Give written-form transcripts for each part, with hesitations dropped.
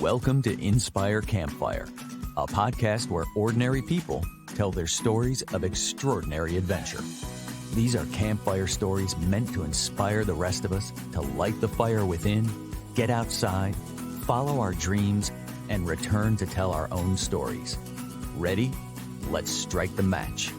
Welcome to Inspire Campfire, a podcast where ordinary people tell their stories of extraordinary adventure. These are campfire stories meant to inspire the rest of us to light the fire within, get outside, follow our dreams, and return to tell our own stories. Ready? Let's strike the match.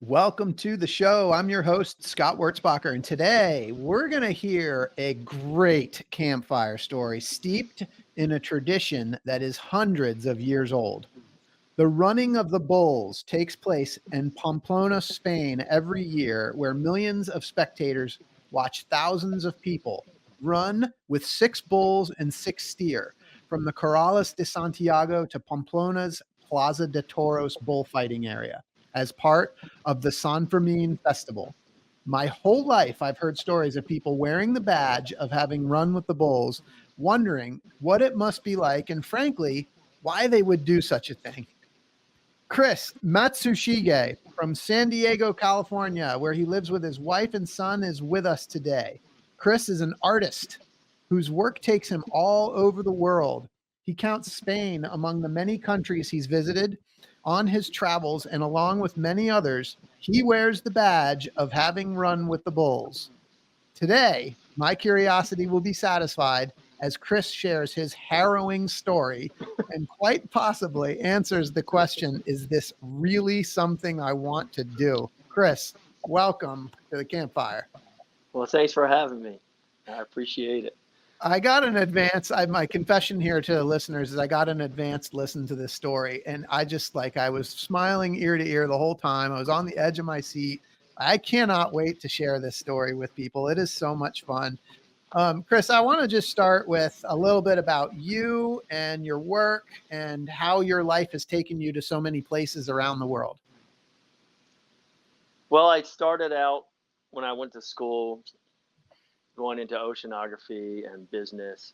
Welcome to the show. I'm your host, Scott Wurzbacher, and today we're going to hear a great campfire story steeped in a tradition that is hundreds of years old. The running of the bulls takes place in Pamplona, Spain every year, where millions of spectators watch thousands of people run with 6 bulls and 6 steer from the Corrales de Santiago to Pamplona's Plaza de Toros bullfighting area as part of the San Fermin festival. My whole life, I've heard stories of people wearing the badge of having run with the bulls, wondering what it must be like, and frankly, why they would do such a thing. Chris Matsushige from San Diego, California, where he lives with his wife and son, is with us today. Chris is an artist whose work takes him all over the world. He counts Spain among the many countries he's visited on his travels, and along with many others, he wears the badge of having run with the bulls. Today, my curiosity will be satisfied as Chris shares his harrowing story and quite possibly answers the question, is this really something I want to do? Chris, welcome to the campfire. Well, thanks for having me. I appreciate it. I got an advance. My confession here to the listeners is I got an advanced listen to this story, and I was smiling ear to ear the whole time. I was on the edge of my seat. I cannot wait to share this story with people. It is so much fun. Chris, I want to just start with a little bit about you and your work and how your life has taken you to so many places around the world. Well, I started out when I went to school going into oceanography and business,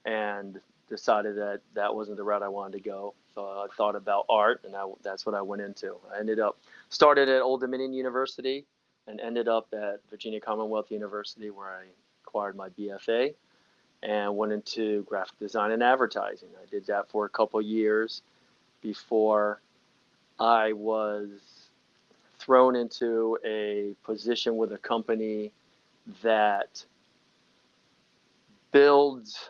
and decided that that wasn't the route I wanted to go. So I thought about art, and that's what I went into. I started at Old Dominion University and ended up at Virginia Commonwealth University, where I acquired my BFA and went into graphic design and advertising. I did that for a couple of years before I was thrown into a position with a company that builds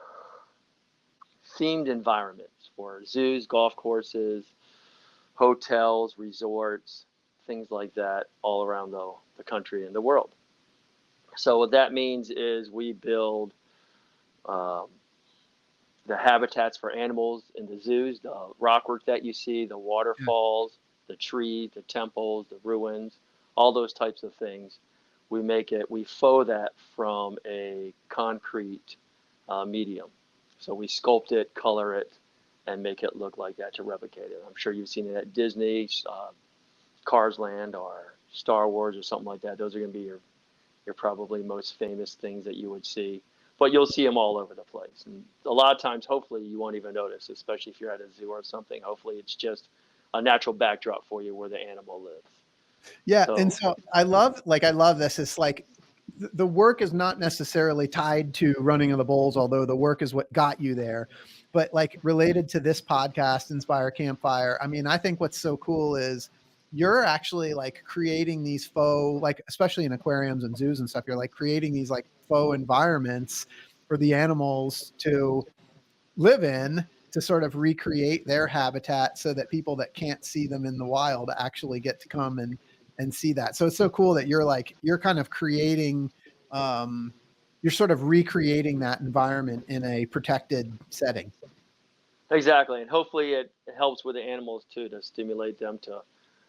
themed environments for zoos, golf courses, hotels, resorts, things like that all around the country and the world. So what that means is we build the habitats for animals in the zoos, the rockwork that you see, the waterfalls, the trees, the temples, the ruins, all those types of things. We faux that from a concrete medium. So we sculpt it, color it, and make it look like that to replicate it. I'm sure you've seen it at Disney, Cars Land, or Star Wars, or something like that. Those are going to be your probably most famous things that you would see. But you'll see them all over the place. And a lot of times, hopefully, you won't even notice, especially if you're at a zoo or something. Hopefully, it's just a natural backdrop for you where the animal lives. Yeah, and so I love this. It's like the work is not necessarily tied to running of the bulls, although the work is what got you there. But like related to this podcast, Inspire Campfire, I mean, I think what's so cool is you're actually like creating these faux, like especially in aquariums and zoos and stuff, you're like creating these like faux environments for the animals to live in, to sort of recreate their habitat so that people that can't see them in the wild actually get to come and see that. So it's so cool that you're kind of creating, you're sort of recreating that environment in a protected setting. Exactly. And hopefully it helps with the animals too, to stimulate them to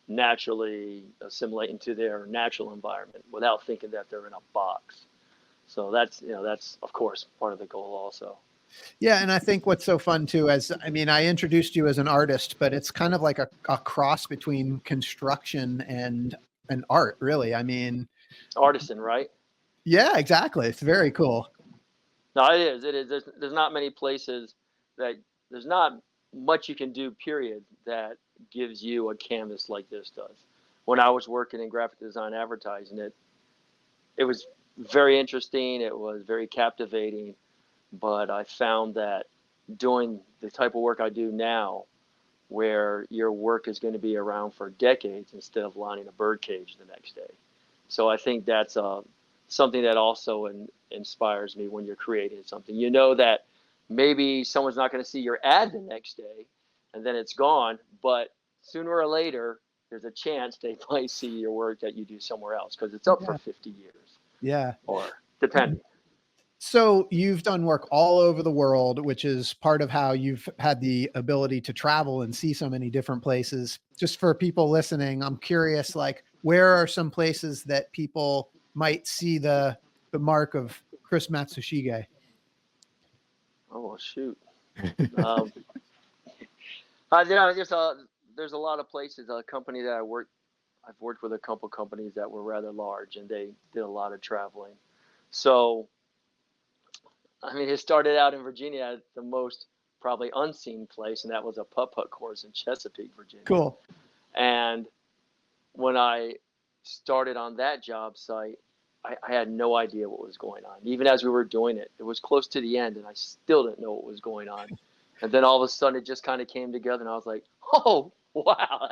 naturally assimilate into their natural environment without thinking that they're in a box. So that's of course part of the goal also. Yeah. And I think what's so fun too, I introduced you as an artist, but it's kind of like a cross between construction and art, really. I mean, Artisan, right? Yeah, exactly. It's very cool. No, it is. It is. There's not many places there's not much you can do, period, that gives you a canvas like this does. When I was working in graphic design advertising, it was very interesting. It was very captivating, but I found that doing the type of work I do now, where your work is going to be around for decades instead of lining a bird cage the next day. So I think that's something that also inspires me when you're creating something. You know that maybe someone's not going to see your ad the next day and then it's gone, but sooner or later, there's a chance they might see your work that you do somewhere else because it's up for 50 years. Yeah. Or depending. So you've done work all over the world, which is part of how you've had the ability to travel and see so many different places. Just for people listening, I'm curious, like, where are some places that people might see the mark of Chris Matsushige? Oh, well, shoot. um, there's a lot of places. A company that I've worked with a couple companies that were rather large, and they did a lot of traveling. So, I mean, it started out in Virginia at the most probably unseen place, and that was a putt-putt course in Chesapeake, Virginia. Cool. And when I started on that job site, I had no idea what was going on. Even as we were doing it, it was close to the end, and I still didn't know what was going on. And then all of a sudden, it just kind of came together, and I was like, "Oh, wow,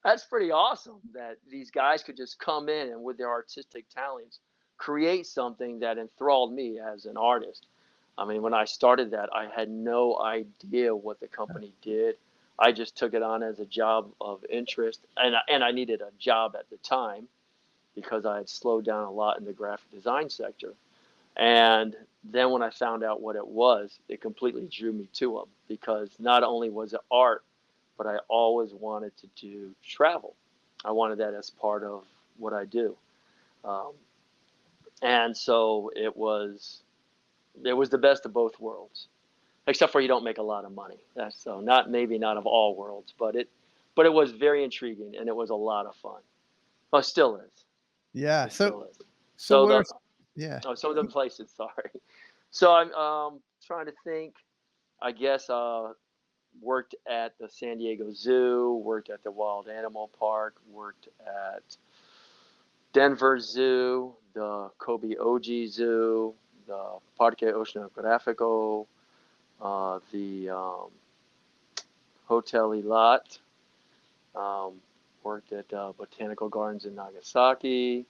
that's pretty awesome that these guys could just come in and with their artistic talents create something that enthralled me as an artist." I mean, when I started that, I had no idea what the company did. I just took it on as a job of interest, and I needed a job at the time because I had slowed down a lot in the graphic design sector. And then when I found out what it was, it completely drew me to them because not only was it art, but I always wanted to do travel. I wanted that as part of what I do. Um, and so it was the best of both worlds, except for you don't make a lot of money. That's so not of all worlds, but it was very intriguing and it was a lot of fun. Well, it still is. Yeah. It still is. So So what are, yeah. some of the places, sorry. So I'm trying to think. I guess worked at the San Diego Zoo, worked at the Wild Animal Park, worked at Denver Zoo, the Kobe Oji Zoo, the Parque Oceanográfico, the Hotel Elat, worked at Botanical Gardens in Nagasaki,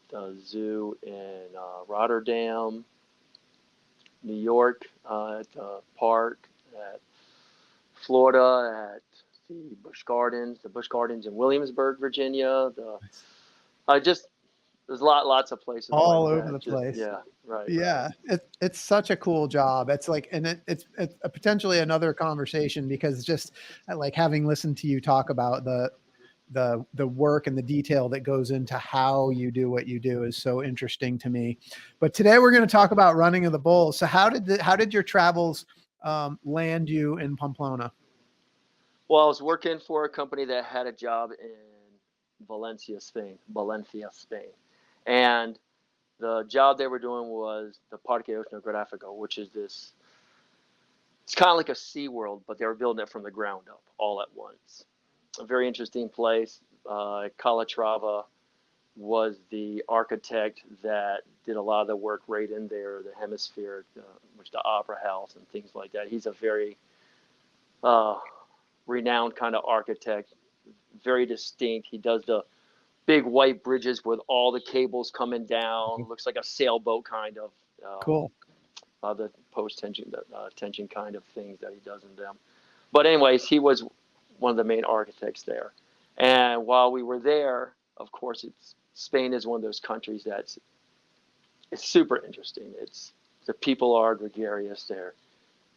the zoo in Rotterdam, New York, at the park, at Florida, at the Busch Gardens in Williamsburg, Virginia. There's lots of places All like over that. the place. Yeah, right. Yeah, it's such a cool job. It's like, and it's potentially another conversation because just like having listened to you talk about the work and the detail that goes into how you do what you do is so interesting to me. But today we're going to talk about running of the bulls. So how did your travels land you in Pamplona? Well, I was working for a company that had a job in Valencia, Spain, and the job they were doing was the Parque Oceanográfico, which is this. It's kind of like a Sea World, but they were building it from the ground up all at once. A very interesting place. Calatrava was the architect that did a lot of the work right in there, the hemisphere, which the Opera House and things like that. He's a very renowned kind of architect, very distinct. He does the big white bridges with all the cables coming down. Looks like a sailboat kind of. Cool. The post-tension tension kind of things that he does in them. But anyways, he was one of the main architects there. And while we were there, of course, Spain is one of those countries it's super interesting. The people are gregarious.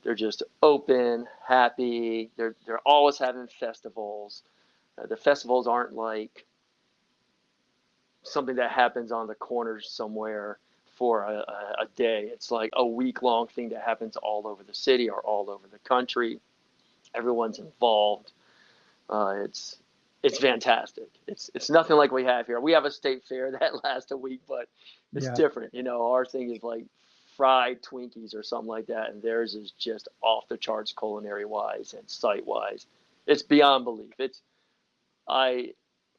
They're just open, happy. They're always having festivals. The festivals aren't like something that happens on the corners somewhere for a day. It's like a week-long thing that happens all over the city or all over the country. Everyone's involved. It's fantastic. It's nothing like we have here. We have a state fair that lasts a week, but it's different. Our thing is like fried Twinkies or something like that, and theirs is just off the charts culinary wise and site wise. It's beyond belief.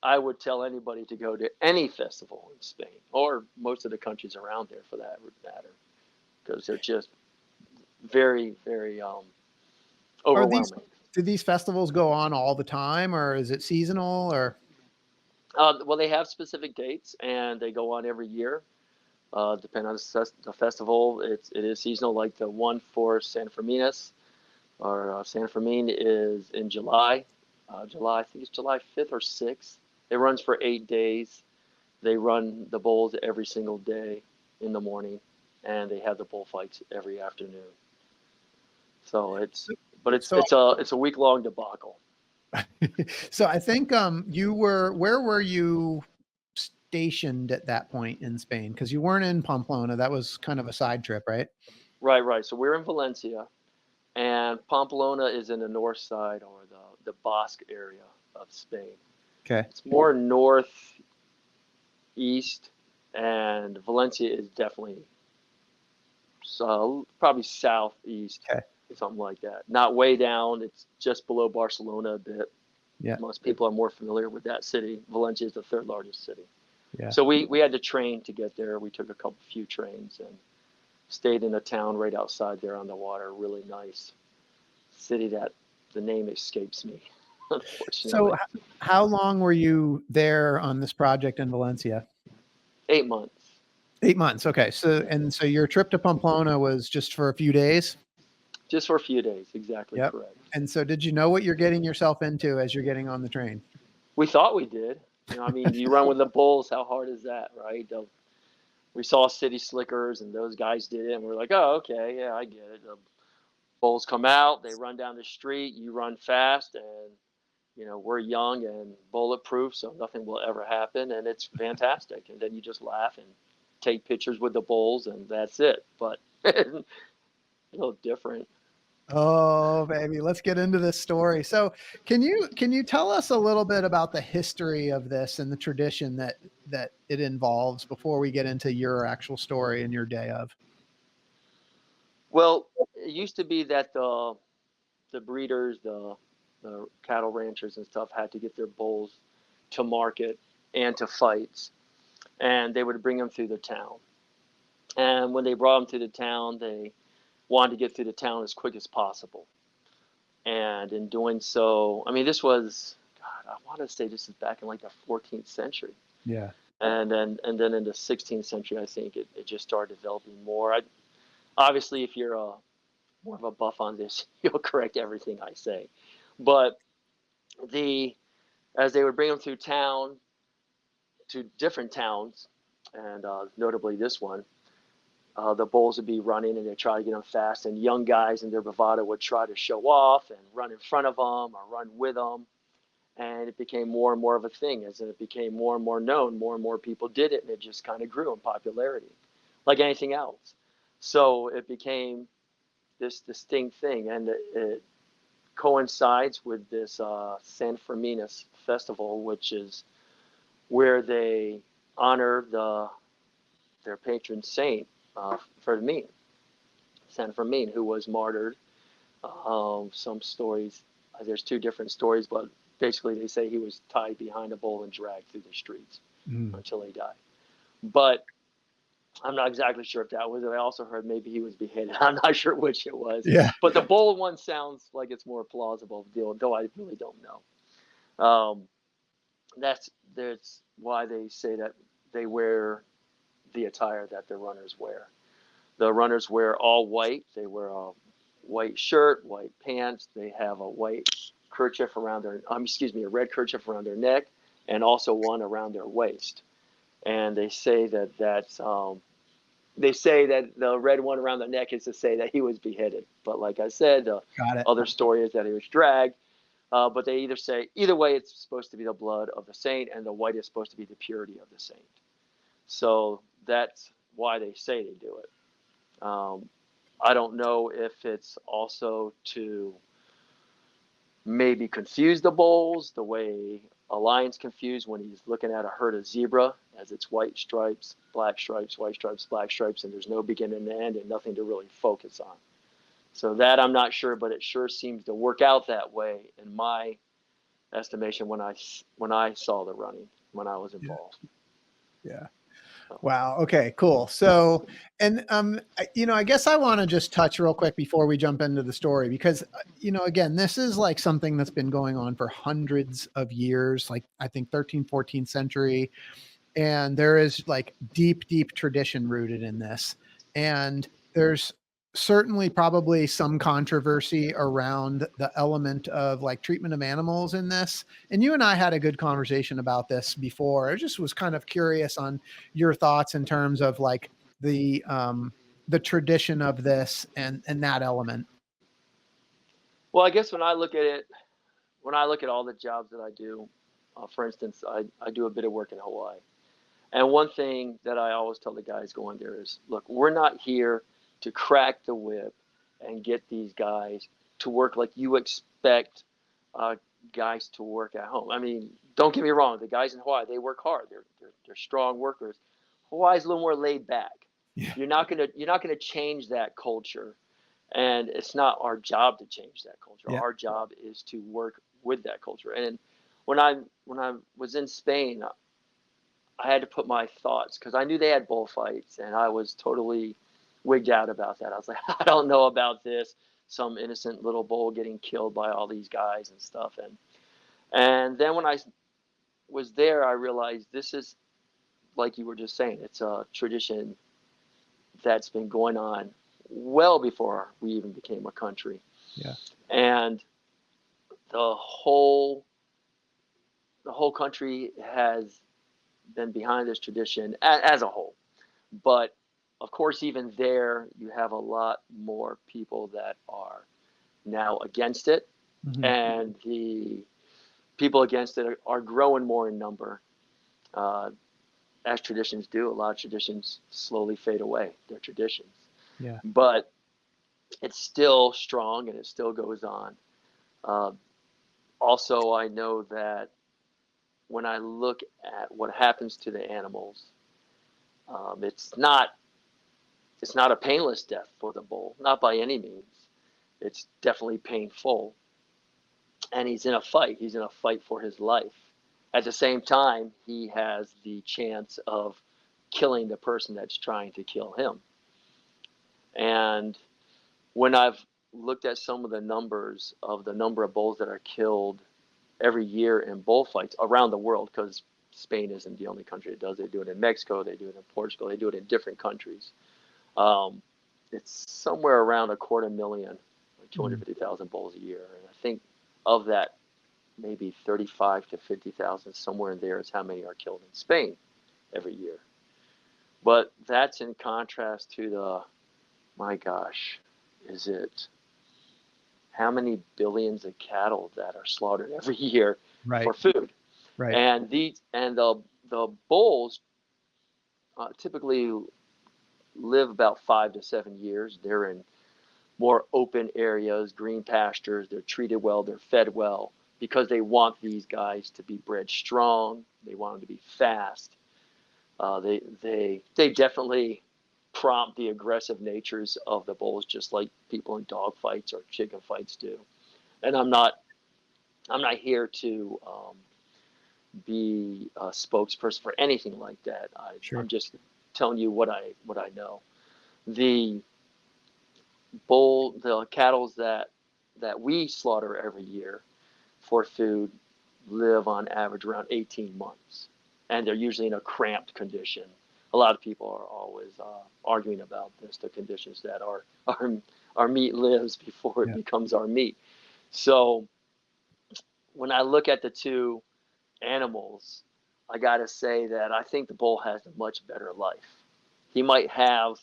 I would tell anybody to go to any festival in Spain, or most of the countries around there for that matter, because they're just very, very Are these overwhelming. do these festivals go on all the time, or is it seasonal? Or Well, they have specific dates, and they go on every year. Depending on the festival, it is seasonal. Like the one for San Ferminas or San Fermin is in July. I think it's July 5th or 6th. It runs for 8 days. They run the bulls every single day in the morning, and they have the bullfights every afternoon. So so it's a week long debacle. so I think where were you stationed at that point in Spain? Because you weren't in Pamplona. That was kind of a side trip, right? Right. So we're in Valencia, and Pamplona is in the north side, or the Basque area of Spain. Okay. It's more northeast, and Valencia is definitely so probably southeast, Okay. something like that. Not way down. It's just below Barcelona a bit. Yeah. Most people are more familiar with that city. Valencia is the third largest city. Yeah. So we had to train to get there. We took a few trains and stayed in a town right outside there on the water. Really nice city that the name escapes me, unfortunately. So how long were you there on this project in Valencia? 8 months. 8 months. Okay. So your trip to Pamplona was just for a few days? Just for a few days, exactly Yep. correct. And so did you know what you're getting yourself into as you're getting on the train? We thought we did. I mean, you run with the bulls. How hard is that, right? We saw city slickers, and those guys did it, and we're like, oh, okay, yeah, I get it. The bulls come out, they run down the street, you run fast, and we're young and bulletproof, so nothing will ever happen, and it's fantastic. And then you just laugh and take pictures with the bulls, and that's it. But a little different. Oh, baby, let's get into this story. So, can you tell us a little bit about the history of this and the tradition that it involves before we get into your actual story and your day of? Well, it used to be that the breeders, the cattle ranchers and stuff had to get their bulls to market and to fights, and they would bring them through the town. And when they brought them through the town, they wanted to get through the town as quick as possible. And in doing so, I mean, this was, God, I want to say this is back in like the 14th century. Yeah. And then in the 16th century, I think it just started developing more. Obviously, if you're more of a buff on this, you'll correct everything I say. But the as they would bring them through town to different towns, and notably this one, the bulls would be running, and they try to get them fast. And young guys in their bravado would try to show off and run in front of them or run with them. And it became more and more of a thing. As it became more and more known, more and more people did it, and it just kind of grew in popularity, like anything else. So it became this distinct thing, and it coincides with this San Ferminas festival, which is where they honor their patron saint, Fermin, San Fermin, who was martyred. Some stories, there's two different stories, but basically they say he was tied behind a bull and dragged through the streets until he died. But I'm not exactly sure if that was it. I also heard maybe he was beheaded. I'm not sure which it was. Yeah. But the bull one sounds like it's more plausible, though I really don't know. That's why they say that they wear the attire that the runners wear. The runners wear all white. They wear a white shirt, white pants. They have a white kerchief around a red kerchief around their neck, and also one around their waist. And they say that the red one around the neck is to say that he was beheaded. But like I said, the Got it. other story is that he was dragged. But they either way, it's supposed to be the blood of the saint, and the white is supposed to be the purity of the saint. So that's why they say they do it. I don't know if it's also to maybe confuse the bulls the way a lion's confused when he's looking at a herd of zebra, as it's white stripes, white stripes, black stripes, and there's no beginning and end and nothing to really focus on. So that I'm not sure, but it sure seems to work out that way in my estimation when I saw the running, when I was involved. Yeah. So, Wow. Okay, cool. So, and I guess I want to just touch real quick before we jump into the story, because again, this is like something that's been going on for hundreds of years, like I think 13th, 14th century. And there is like deep, deep tradition rooted in this. And there's certainly probably some controversy around the element of like treatment of animals in this. And you and I had a good conversation about this before. I just was kind of curious on your thoughts in terms of like the tradition of this and that element. well, I guess when I look at it, when I look at all the jobs that I do, for instance, I do a bit of work in Hawaii. And one thing that I always tell the guys going there is, look, we're not here to crack the whip and get these guys to work like you expect guys to work at home. I mean, don't get me wrong. The guys in Hawaii, they work hard. They're strong workers. Hawaii's a little more laid back. Yeah. You're not gonna change that culture, and it's not our job to change that culture. Yeah. Our job is to work with that culture. And when I was in Spain, I had to put my thoughts, because I knew they had bullfights, and I was totally wigged out about that. I was like, I don't know about this. Some innocent little bull getting killed by all these guys and stuff. And then when I was there, I realized this is, like you were just saying, it's a tradition that's been going on well before we even became a country. Yeah. And the whole country has been behind this tradition as a whole. But of course, even there, you have a lot more people that are now against it. Mm-hmm. And the people against it are growing more in number. As traditions do, a lot of traditions slowly fade away, their traditions. Yeah. But it's still strong and it still goes on. Also, I know that when I look at what happens to the animals, it's not a painless death for the bull, not by any means. It's definitely painful, and he's in a fight. He's in a fight for his life. At the same time, he has the chance of killing the person that's trying to kill him. And when I've looked at some of the numbers of the number of bulls that are killed every year in bullfights around the world, because Spain isn't the only country that does it. They do it in Mexico, they do it in Portugal, they do it in different countries. It's somewhere around 250,000, like 250,000 bulls a year. And I think of that, maybe 35 to 50,000, somewhere in there, is how many are killed in Spain every year. But that's in contrast to the, my gosh, is it how many billions of cattle that are slaughtered every year Right. for food? Right. And the bulls typically live about 5 to 7 years. They're in more open areas, green pastures. They're treated well. They're fed well, because they want these guys to be bred strong. They want them to be fast. They definitely prompt the aggressive natures of the bulls, just like people in dog fights or chicken fights do. And I'm not here to be a spokesperson for anything like that. Sure. I'm just telling you what I know. The cattle that we slaughter every year for food live on average around 18 months, and they're usually in a cramped condition. A lot of people are always arguing about this, the conditions that our meat lives before it becomes our meat. So when I look at the two animals, I got to say that I think the bull has a much better life. He might have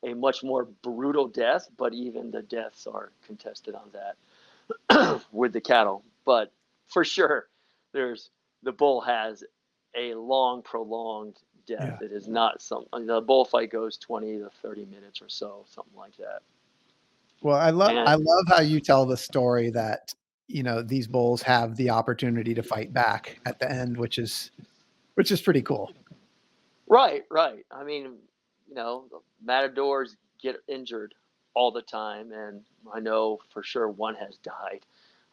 a much more brutal death, but even the deaths are contested on that with the cattle. But for sure, the bull has a long, prolonged death. Yeah. It is not the bullfight goes 20 to 30 minutes or so, something like that. Well, I love how you tell the story that, these bulls have the opportunity to fight back at the end, which is pretty cool. Right. I mean, matadors get injured all the time, and I know for sure one has died.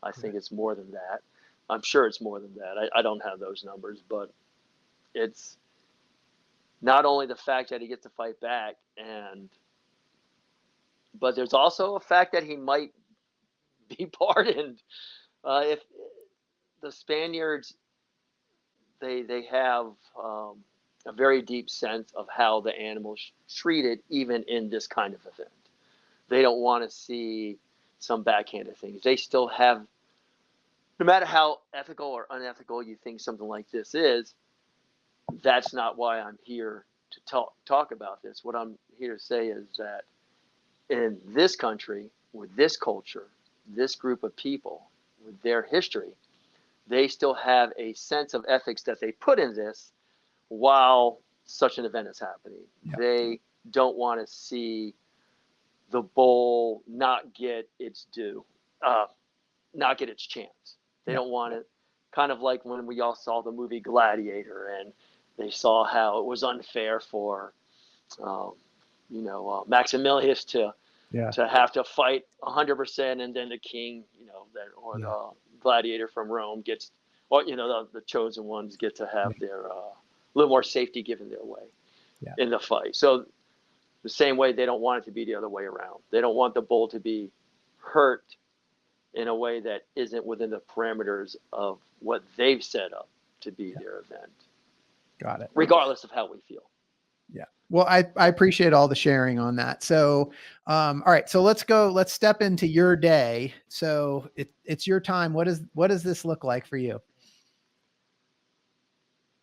I think it's more than that. I'm sure it's more than that. I don't have those numbers, but it's not only the fact that he gets to fight back, but there's also a fact that he might be pardoned. If the Spaniards, they have a very deep sense of how the animals treated, even in this kind of event. They don't want to see some backhanded things. They still have, no matter how ethical or unethical you think something like this is, that's not why I'm here to talk about this. What I'm here to say is that in this country, with this culture, this group of people, with their history, they still have a sense of ethics that they put in this while such an event is happening. Yeah. They don't want to see the bull not get its due, not get its chance. They don't want it, kind of like when we all saw the movie Gladiator and they saw how it was unfair for, Maximilius to have to fight 100%, and then the king, the gladiator from Rome gets, the chosen ones get to have their little more safety given their way in the fight. So the same way, they don't want it to be the other way around. They don't want the bull to be hurt in a way that isn't within the parameters of what they've set up to be their event. Got it. Regardless of how we feel. Yeah. Well, I appreciate all the sharing on that. So, all right, so let's step into your day. So it's your time. What does this look like for you?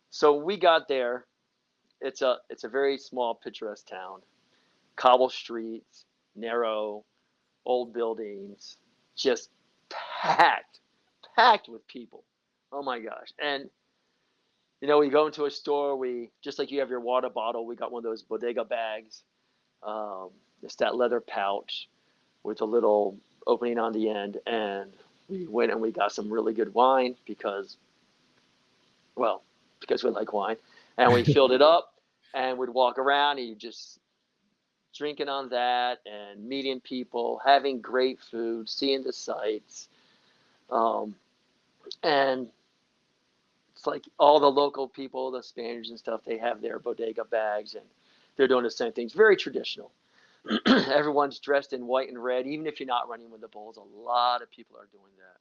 So we got there. It's a very small, picturesque town, cobble streets, narrow, old buildings, just packed with people. Oh my gosh. And we go into a store, just like you have your water bottle, we got one of those bodega bags. It's that leather pouch with a little opening on the end. And we went and we got some really good wine because we like wine. And we filled it up and we'd walk around and you just drinking on that and meeting people, having great food, seeing the sights. And it's like all the local people, the Spaniards and stuff, they have their bodega bags and they're doing the same things. Very traditional. Everyone's dressed in white and red. Even if you're not running with the bulls, a lot of people are doing that.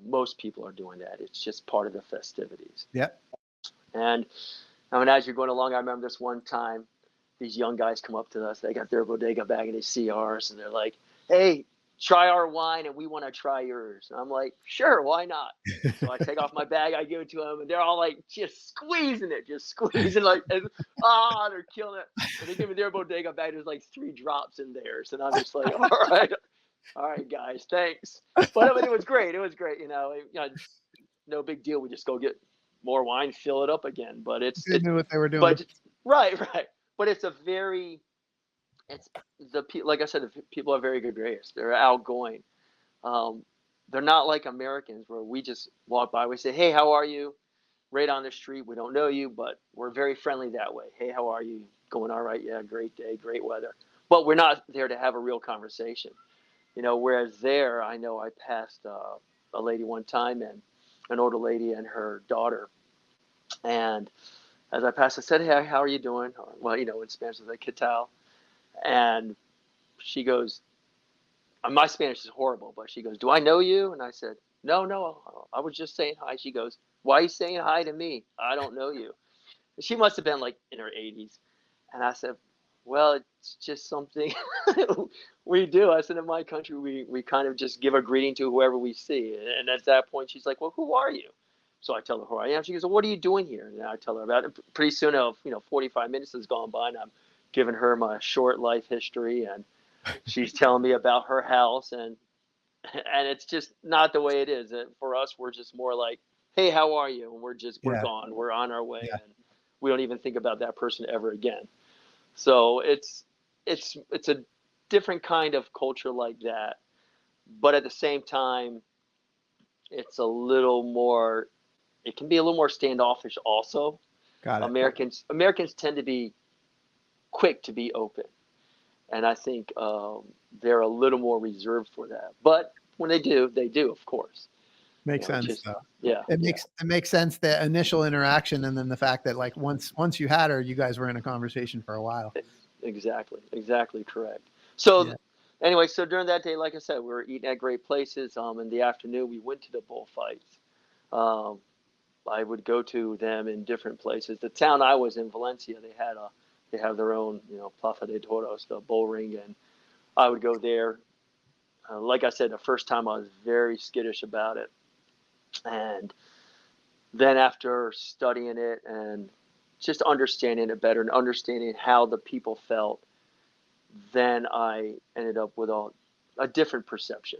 Most people are doing that. It's just part of the festivities. Yeah. And as you're going along, I remember this one time, these young guys come up to us. They got their bodega bag and they see ours and they're like, "Hey, try our wine and we want to try yours." And I'm like, "Sure, why not?" So I take off my bag, I give it to them, and they're all like just squeezing like, they're killing it. And they give me their bodega bag. There's like 3 drops in theirs, and I'm just like, all right, guys, thanks. But I mean, it was great. No big deal. We just go get more wine, fill it up again. But they knew what they were doing. But right. But it's like I said, the people are very gregarious. They're outgoing. They're not like Americans where we just walk by. We say, "Hey, how are you?" Right on the street. We don't know you, but we're very friendly that way. "Hey, how are you? Going all right? Yeah, great day, great weather." But we're not there to have a real conversation. Whereas there, I know I passed a lady one time, and an older lady and her daughter. And as I passed, I said, "Hey, how are you doing?" Or, well, in Spanish, I said, "¿Qué tal?" And she goes, my Spanish is horrible, but she goes, "Do I know you?" And I said, No, I was just saying hi." She goes, "Why are you saying hi to me? I don't know you." And she must have been like in her 80s. And I said, "Well, it's just something we do." I said, "In my country, we kind of just give a greeting to whoever we see." And at that point, she's like, "Well, who are you?" So I tell her who I am. She goes, "Well, what are you doing here?" And I tell her about it. Pretty soon, 45 minutes has gone by, and I'm giving her my short life history, and she's telling me about her house, and it's just not the way it is. And for us, we're just more like, "Hey, how are you?" And we're gone. We're on our way, and we don't even think about that person ever again. So it's a different kind of culture like that, but at the same time, it's a little more. It can be a little more standoffish also. Got it. Americans tend to be quick to be open. And I think they're a little more reserved for that. But when they do, of course. Makes sense just, though. yeah. It makes sense, the initial interaction, and then the fact that like once you had her, you guys were in a conversation for a while. Exactly correct. So Yeah. anyway, so during that day, like I said, we were eating at great places. In the afternoon, we went to the bullfights. Um, I would go to them in different places. The town I was in, Valencia, they have their own, Plaza de Toros, the bull ring, and I would go there. Like I said, the first time I was very skittish about it, and then after studying it and just understanding it better and understanding how the people felt, then I ended up with a different perception.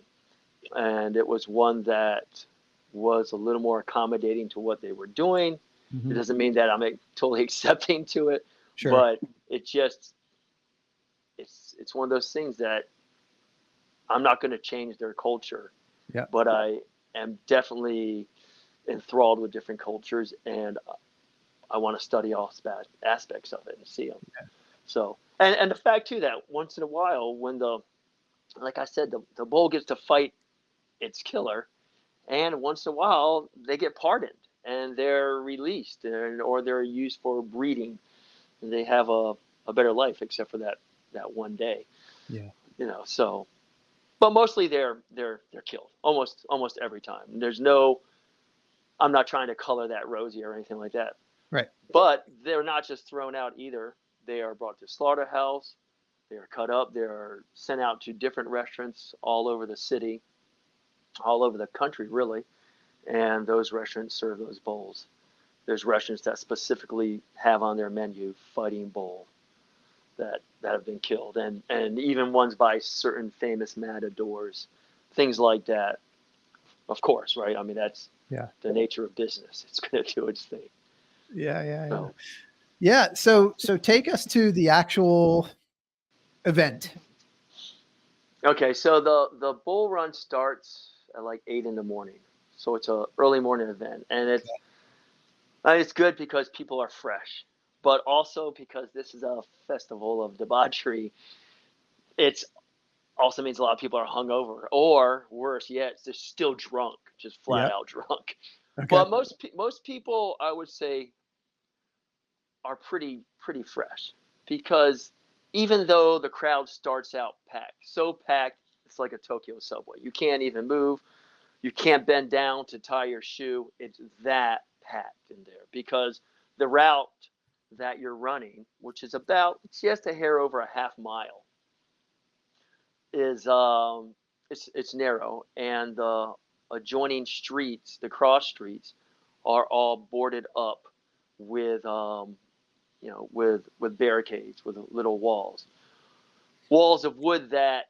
And it was one that was a little more accommodating to what they were doing. It Mhm. doesn't mean that I'm totally accepting to it, Sure. but it just, it's one of those things that I'm not going to change their culture, Yeah. but I am definitely enthralled with different cultures, and I want to study all aspects of it and see them. So, and the fact too that once in a while, when like I said, the bull gets to fight its killer, and once in a while they get pardoned and they're released, or they're used for breeding, and they have a better life, except for that one day, Yeah. So, but mostly they're killed almost every time. I'm not trying to color that rosy or anything like that, Right. but they're not just thrown out either. They are brought to slaughterhouse. They are cut up. They are sent out to different restaurants all over the city, all over the country, really. And those restaurants serve those bowls. There's restaurants that specifically have on their menu fighting bull that have been killed, and even ones by certain famous matadors, things like that. Of course, right? I mean, that's Yeah. the nature of business. It's going to do its thing. Yeah. Yeah. Yeah. So, Yeah. So take us to the actual event. okay, so the bull run starts at like 8 in the morning. So it's a early morning event, and it's good because people are fresh, but also because this is a festival of debauchery. It's also means a lot of people are hungover, or worse yet, they're still drunk, just flat Yep. out drunk. Okay. But most people, I would say, are pretty fresh, because even though the crowd starts out packed, so packed, it's like a Tokyo subway. You can't even move. You can't bend down to tie your shoe. It's that packed in there, because the route that you're running, which is about just a hair over a half mile, is it's narrow, and the adjoining streets, the cross streets, are all boarded up with with barricades, with little walls of wood that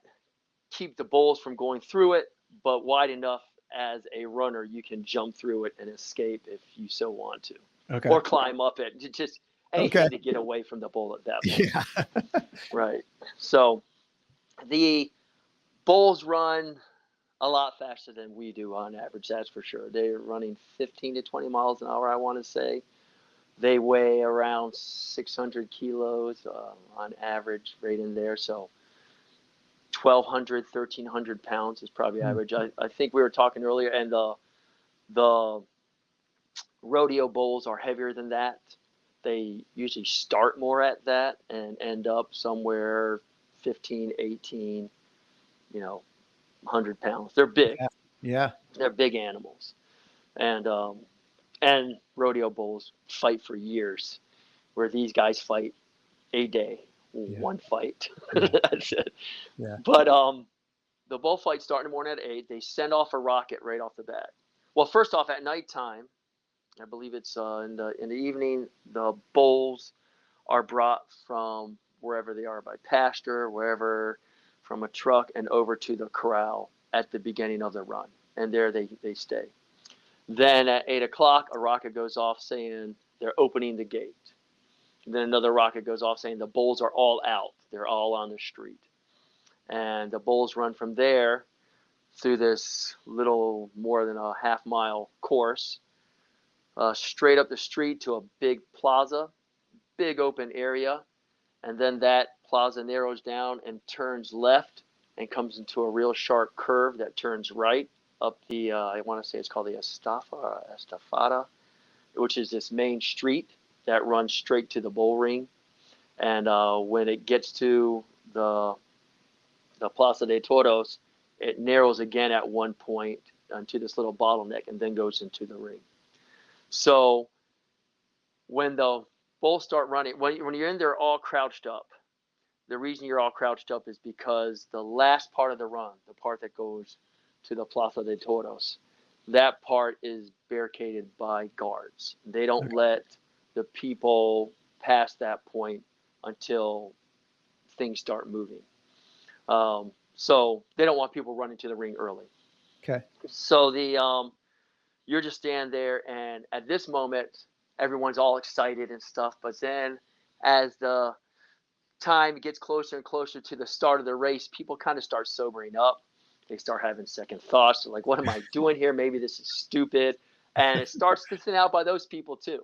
keep the bulls from going through it, but wide enough as a runner you can jump through it and escape if you so want to, Okay. or climb up it, just Okay. anything to get away from the bull at that point. Yeah. Right. So the bulls run a lot faster than we do on average, that's for sure. They're running 15 to 20 miles an hour, I want to say. They weigh around 600 kilos on average, right in there. So 1,200, 1,300 pounds is probably Hmm. average. I think we were talking earlier, and the rodeo bulls are heavier than that. They usually start more at that and end up somewhere 15, 18, 100 pounds. They're big. Yeah. Yeah. They're big animals. And rodeo bulls fight for years, where these guys fight a day, Yeah. one fight. Yeah. That's it. Yeah. But the bullfights start in the morning at 8. They send off a rocket right off the bat. Well, first off, at nighttime, I believe it's in the evening, the bulls are brought from wherever they are, by pasture, wherever, from a truck and over to the corral at the beginning of the run, and there they stay. Then at 8 o'clock, a rocket goes off saying they're opening the gate. Then another rocket goes off saying the bulls are all out. They're all on the street. And the bulls run from there through this little more than a half mile course, straight up the street to a big plaza, big open area. And then that plaza narrows down and turns left and comes into a real sharp curve that turns right. up the I want to say it's called the Estafada, which is this main street that runs straight to the bull ring. And when it gets to the Plaza de Toros, it narrows again at one point into this little bottleneck and then goes into the ring. So when the bulls start running, when you're in there all crouched up, the reason you're all crouched up is because the last part of the run, the part that goes to the Plaza de Toros, that part is barricaded by guards. They don't let the people pass that point until things start moving. So they don't want people running to the ring early. Okay. So you're just standing there, and at this moment, everyone's all excited and stuff. But then, as the time gets closer and closer to the start of the race, people kind of start sobering up. They start having second thoughts. They're like, what am I doing here? Maybe this is stupid. And it starts to thin out by those people too.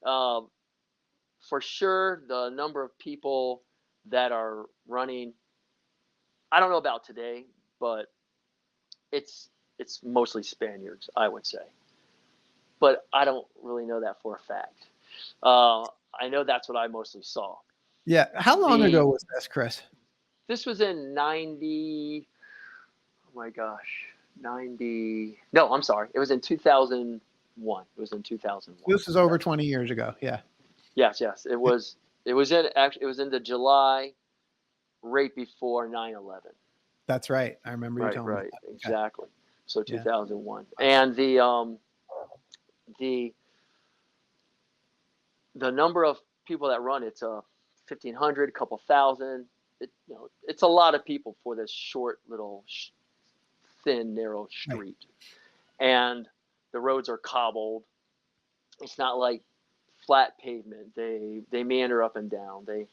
For sure, the number of people that are running, I don't know about today, but it's mostly Spaniards, I would say. But I don't really know that for a fact. I know that's what I mostly saw. Yeah. How long ago was this, Chris? This was in 90. Oh my gosh, 90. No, I'm sorry. It was in 2001. It was in 2001. This is over 20 years ago. Yeah. Yes. It was in the July right before 9/11. That's right. I remember you telling me that. Right, exactly. So 2001. Yeah. And the number of people that run, it's 1,500, a couple thousand. It's a lot of people for this short little thin, narrow street. Right. And the roads are cobbled. It's not like flat pavement. They meander up and down. They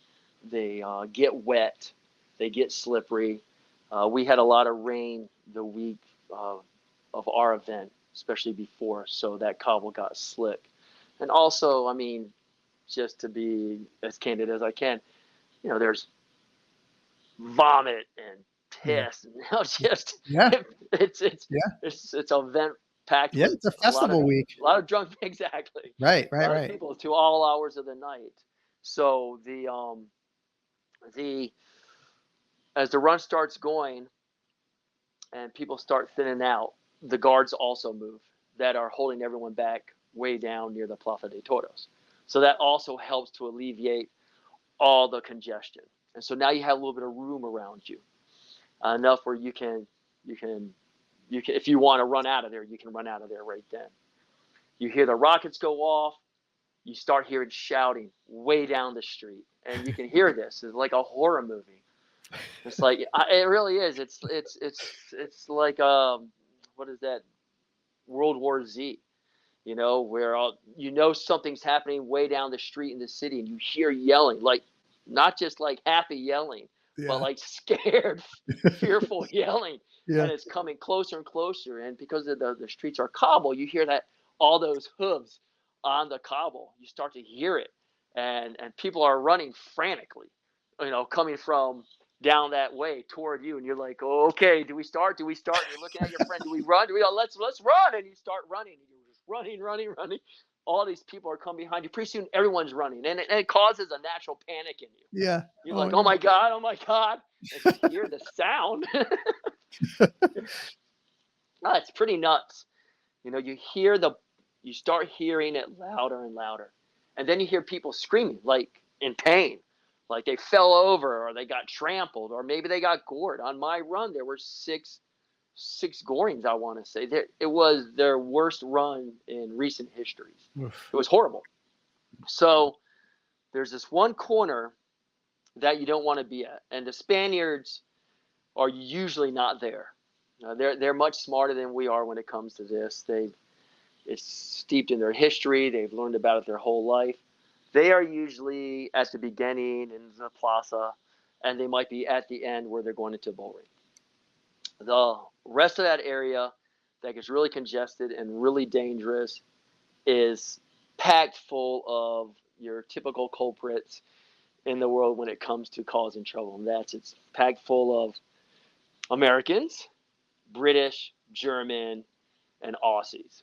get wet. They get slippery. We had a lot of rain the week of our event, especially before, so that cobble got slick. And also, I mean, just to be as candid as I can, there's vomit and piss, and it's a vent packed. Yeah, it's a festival week. A lot of drunk, exactly. Right. People to all hours of the night. So as the run starts going and people start thinning out, the guards also move that are holding everyone back way down near the Plaza de Toros. So that also helps to alleviate all the congestion. And so now you have a little bit of room around you, enough where you can, if you want to run out of there, you can run out of there right then. You hear the rockets go off. You start hearing shouting way down the street, and you can hear this. It's like a horror movie. It's like it really is. It's like what is that? World War Z, where something's happening way down the street in the city, and you hear yelling, like not just like happy yelling, but like scared, fearful yelling, and it's coming closer and closer. And because the streets are cobble, you hear that all those hooves on the cobble. You start to hear it, and people are running frantically, coming from down that way toward you, and you're like, oh, okay, do we start? And you're looking at your friend, do we run? Let's run, and you start running, and you're just running. All these people are coming behind you. Pretty soon, everyone's running, and it causes a natural panic in you. Yeah, you're like, oh my god, and you hear the sound. It's pretty nuts. You start hearing it louder and louder, and then you hear people screaming like in pain. Like they fell over or they got trampled or maybe they got gored. On my run, there were six gorings, I want to say. It was their worst run in recent histories. Oof. It was horrible. So there's this one corner that you don't want to be at. And the Spaniards are usually not there. They're much smarter than we are when it comes to this. It's steeped in their history. They've learned about it their whole life. They are usually at the beginning in the plaza, and they might be at the end where they're going into bull ring. The rest of that area that gets really congested and really dangerous is packed full of your typical culprits in the world when it comes to causing trouble. And it's packed full of Americans, British, German, and Aussies.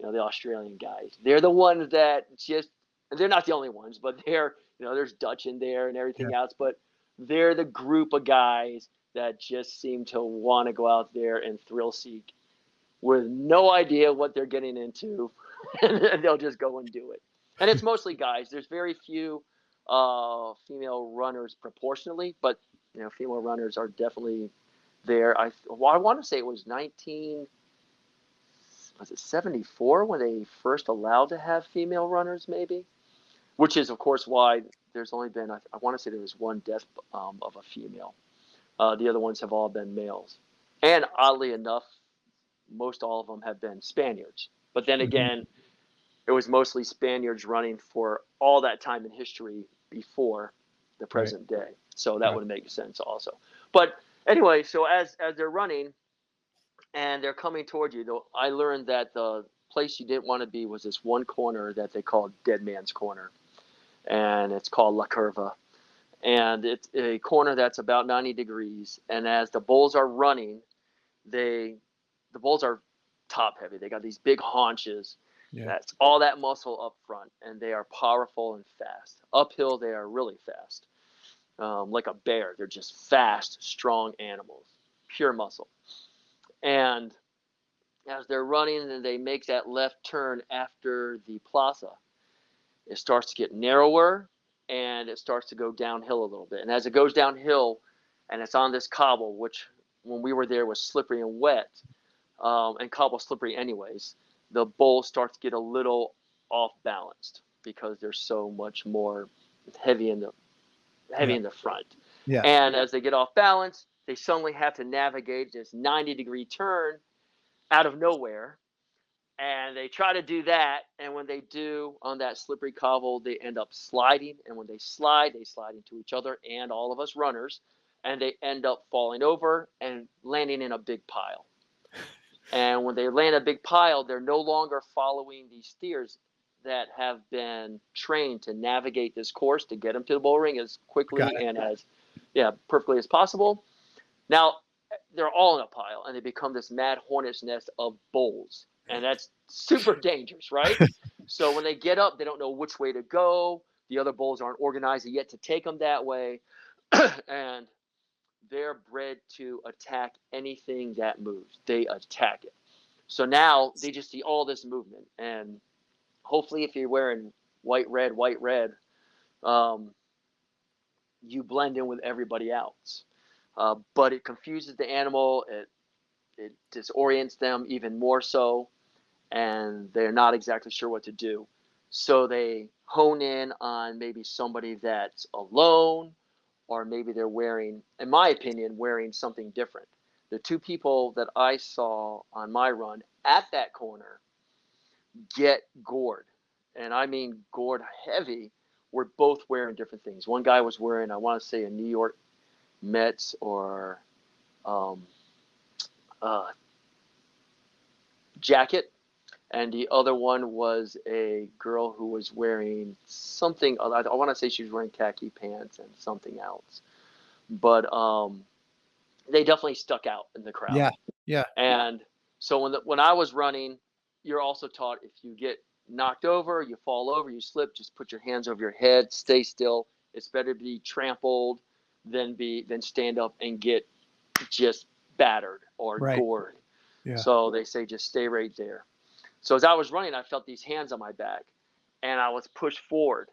The Australian guys. They're the ones that they're not the only ones, but there's Dutch in there and everything else, but they're the group of guys that just seem to want to go out there and thrill seek with no idea what they're getting into, and they'll just go and do it. And it's mostly guys. There's very few female runners proportionally, but female runners are definitely there. I want to say it was 74 when they first allowed to have female runners, maybe, which is of course why there's only been, I want to say there was one death of a female. The other ones have all been males, and oddly enough, most all of them have been Spaniards. But then again, it was mostly Spaniards running for all that time in history before the present day. So that would make sense also. But anyway, so as they're running and they're coming toward you, though, I learned that the place you didn't want to be was this one corner that they called Dead Man's Corner. And it's called La Curva. And it's a corner that's about 90 degrees. And as the bulls are running, the bulls are top heavy. They got these big haunches. That's all that muscle up front, and they are powerful and fast. Uphill, they are really fast, like a bear. They're just fast, strong animals, pure muscle. And as they're running and they make that left turn after the plaza, it starts to get narrower and it starts to go downhill a little bit. And as it goes downhill and it's on this cobble, which when we were there was slippery and wet, and cobble slippery anyways, the bulls start to get a little off balanced because they're so much more heavy in the front. Yeah. And as they get off balance, they suddenly have to navigate this 90-degree turn out of nowhere. And they try to do that. And when they do on that slippery cobble, they end up sliding. And when they slide into each other and all of us runners. And they end up falling over and landing in a big pile. And when they land a big pile, they're no longer following these steers that have been trained to navigate this course to get them to the bull ring as quickly and as perfectly as possible. Now, they're all in a pile, and they become this mad hornet's nest of bulls. And that's super dangerous, right? So when they get up, they don't know which way to go. The other bulls aren't organized yet to take them that way. And they're bred to attack anything that moves. They attack it. So now they just see all this movement. And hopefully if you're wearing white, red, you blend in with everybody else. But it confuses the animal. It disorients them even more so. And they're not exactly sure what to do. So they hone in on maybe somebody that's alone, or maybe they're wearing, in my opinion, wearing something different. The two people that I saw on my run at that corner get gored, and I mean gored heavy, were both wearing different things. One guy was wearing, I want to say, a New York Mets or jacket, and the other one was a girl who was wearing something. I want to say she was wearing khaki pants and something else. But they definitely stuck out in the crowd. Yeah. And so when I was running, you're also taught if you get knocked over, you fall over, you slip, just put your hands over your head, stay still. It's better to be trampled than stand up and get just battered or gored. Yeah. So they say just stay right there. So as I was running, I felt these hands on my back, and I was pushed forward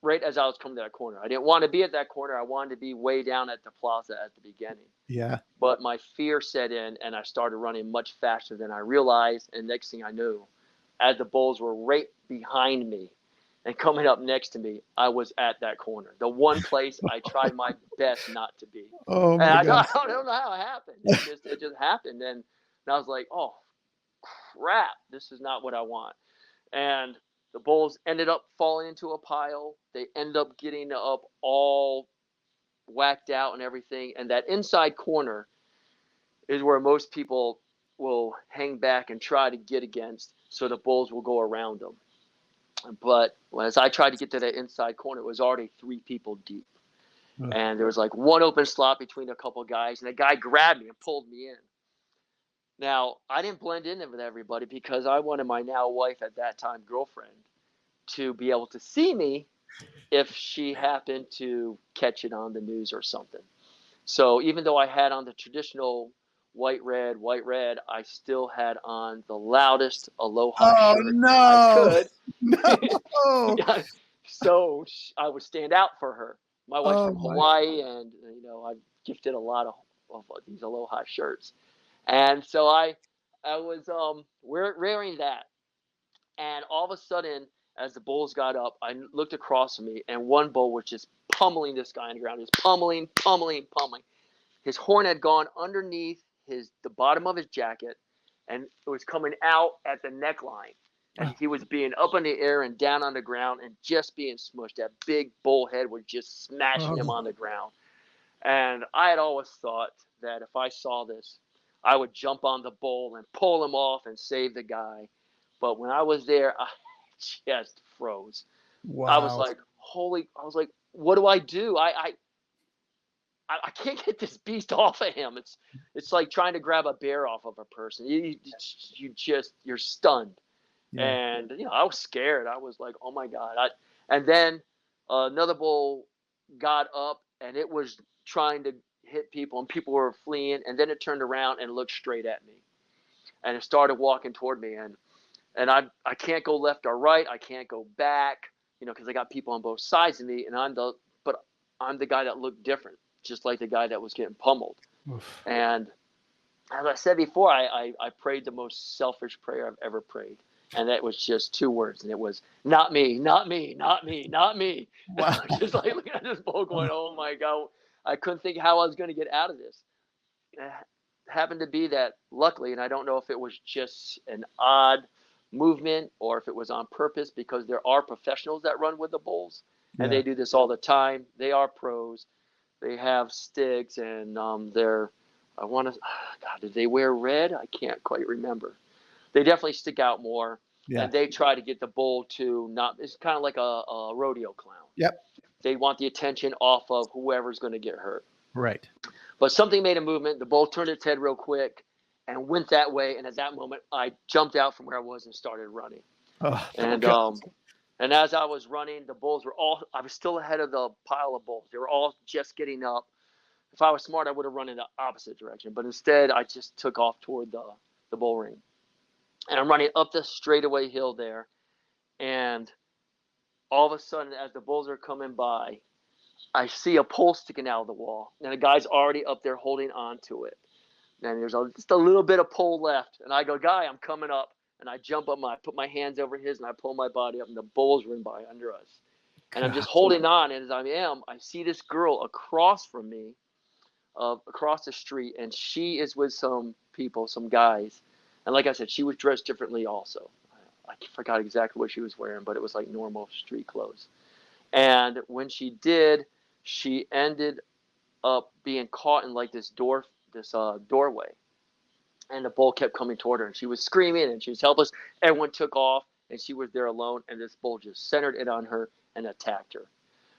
right as I was coming to that corner. I didn't want to be at that corner. I wanted to be way down at the plaza at the beginning. Yeah. But my fear set in, and I started running much faster than I realized. And next thing I knew, as the bulls were right behind me and coming up next to me, I was at that corner. The one place I tried my best not to be. Oh my God. I don't know how it happened. It just happened. And I was like, oh, crap, this is not what I want. And the bulls ended up falling into a pile. They ended up getting up all whacked out and everything. And that inside corner is where most people will hang back and try to get against, so the bulls will go around them. But as I tried to get to that inside corner, it was already 3 people deep. And there was like one open slot between a couple of guys, and a guy grabbed me and pulled me in. Now, I didn't blend in with everybody because I wanted my now wife, at that time girlfriend, to be able to see me if she happened to catch it on the news or something. So even though I had on the traditional white, red, I still had on the loudest Aloha Oh shirt I no. could. No. So I would stand out for her. My wife's Oh from my. Hawaii, and I've gifted a lot of these Aloha shirts. And so I was wearing that, and all of a sudden, as the bulls got up, I looked across from me, and one bull was just pummeling this guy on the ground, just pummeling, pummeling, pummeling. His horn had gone underneath the bottom of his jacket, and it was coming out at the neckline. And he was being up in the air and down on the ground and just being smushed. That big bull head was just smashing him Oh. on the ground. And I had always thought that if I saw this, I would jump on the bull and pull him off and save the guy. But when I was there, I just froze. I was Wow. like, I was like, what do I do? I can't get this beast off of him. It's like trying to grab a bear off of a person. You're stunned. Yeah. And I was scared. I was like, oh my God. And then another bull got up, and it was trying to hit people, and people were fleeing. And then it turned around and looked straight at me, and it started walking toward me. And I can't go left or right. I can't go back, because I got people on both sides of me, and I'm the guy that looked different, just like the guy that was getting pummeled. Oof. And as I said before, I prayed the most selfish prayer I've ever prayed. And that was just two words. And it was, not me, not me, not me, not me. And Wow. I was just like looking at this bull going, oh my God. I couldn't think how I was going to get out of this. It happened to be that, luckily, and I don't know if it was just an odd movement or if it was on purpose, because there are professionals that run with the bulls, and Yeah. they do this all the time. They are pros. They have sticks, and they're, I want to, God, did they wear red? I can't quite remember. They definitely stick out more, Yeah. and they try to get the bull to not, it's kind of like a rodeo clown. Yep. They want the attention off of whoever's going to get hurt. Right. But something made a movement. The bull turned its head real quick and went that way. And at that moment, I jumped out from where I was and started running. Oh, And God. and as I was running, the bulls were all, I was still ahead of the pile of bulls. They were all just getting up. If I was smart, I would have run in the opposite direction. But instead, I just took off toward the bull ring. And I'm running up the straightaway hill there. And all of a sudden, as the bulls are coming by, I see a pole sticking out of the wall. And a guy's already up there holding on to it. And there's just a little bit of pole left. And I go, guy, I'm coming up. And I jump up, and I put my hands over his, and I pull my body up, and the bulls run by under us. And I'm God. just holding on. And as I see this girl across from me, across the street, and she is with some people, some guys. And like I said, she was dressed differently also. I forgot exactly what she was wearing, but it was like normal street clothes. And when she did, she ended up being caught in like this doorway. And the bull kept coming toward her, and she was screaming, and she was helpless. Everyone took off, and she was there alone, and this bull just centered it on her and attacked her.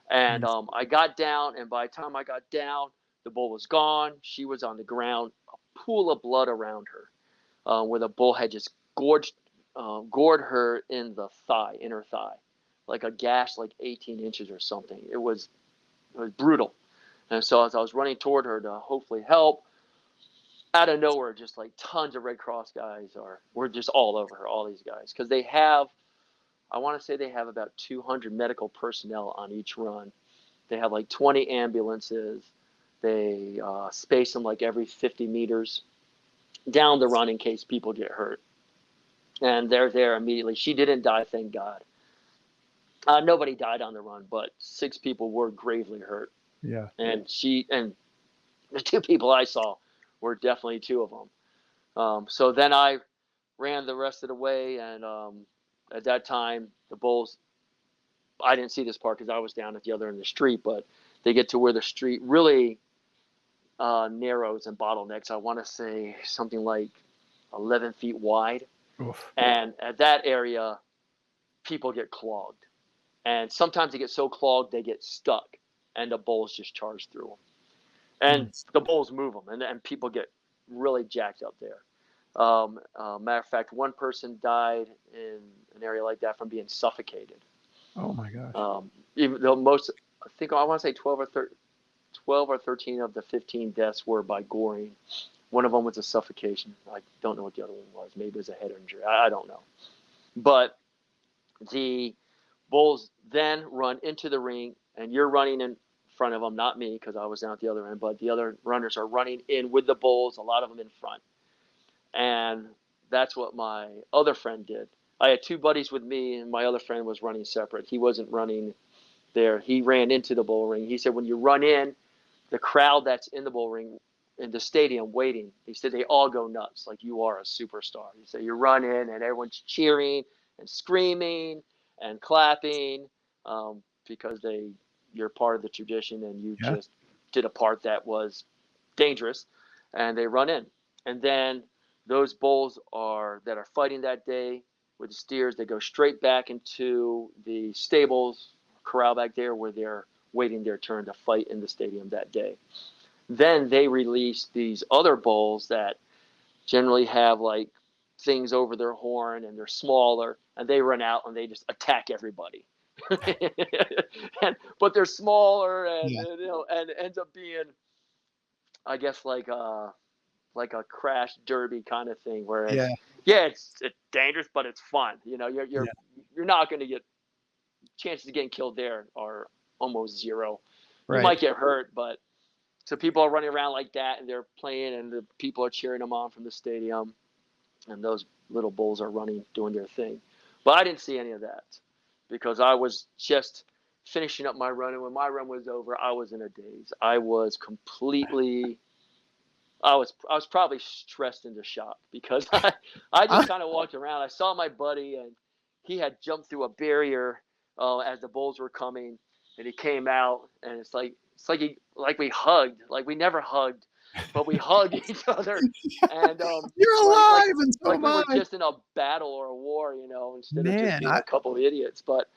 And I got down, and by the time I got down, the bull was gone. She was on the ground, a pool of blood around her, where the bull had just gored her in her thigh, like a gash, like 18 inches or something. It was brutal. And so as I was running toward her to hopefully help, out of nowhere, just like tons of Red Cross guys were just all over her, all these guys, because I want to say they have about 200 medical personnel on each run. They have like 20 ambulances. They space them like every 50 meters down the run in case people get hurt. And they're there immediately. She didn't die, thank God. Nobody died on the run, but 6 people were gravely hurt. Yeah. And the 2 people I saw were definitely 2 of them. So then I ran the rest of the way, and at that time, the bulls, I didn't see this part because I was down at the other end of the street, but they get to where the street really narrows and bottlenecks. I want to say something like 11 feet wide. Oof. And at that area, people get clogged. And sometimes they get so clogged, they get stuck, and the bulls just charge through them. And the bulls move them, and people get really jacked up there. Matter of fact, one person died in an area like that from being suffocated. Oh my gosh. Even though I want to say 12 or 13 of the 15 deaths were by goring. One of them was a suffocation. I don't know what the other one was. Maybe it was a head injury. I don't know. But the bulls then run into the ring, and you're running in front of them, not me because I was down at the other end, but the other runners are running in with the bulls, a lot of them in front. And that's what my other friend did. I had two buddies with me, and my other friend was running separate. He wasn't running there. He ran into the bull ring. He said, when you run in, the crowd that's in the bull ring, in the stadium waiting, he said they all go nuts, like you are a superstar. He said you run in and everyone's cheering and screaming and clapping because you're part of the tradition and you just did a part that was dangerous, and they run in. And then those bulls that are fighting that day with the steers, they go straight back into the stables, corral back there where they're waiting their turn to fight in the stadium that day. Then they release these other bulls that generally have like things over their horn and they're smaller, and they run out and they just attack everybody. But they're smaller, and and it ends up being, I guess, like a crash derby kind of thing where it's dangerous, but it's fun. You're not going to get chances of getting killed there are almost zero. You might get hurt, but so people are running around like that, and they're playing, and the people are cheering them on from the stadium, and those little bulls are running, doing their thing. But I didn't see any of that because I was just finishing up my run, and when my run was over, I was in a daze. I was probably stressed into shock because I just kind of walked around. I saw my buddy, and he had jumped through a barrier as the bulls were coming, and he came out, and it's like we hugged, like we never hugged, but we hugged each other, and you're alive, and so like am we were I. just in a battle or a war, instead of just being Man, a couple of idiots. But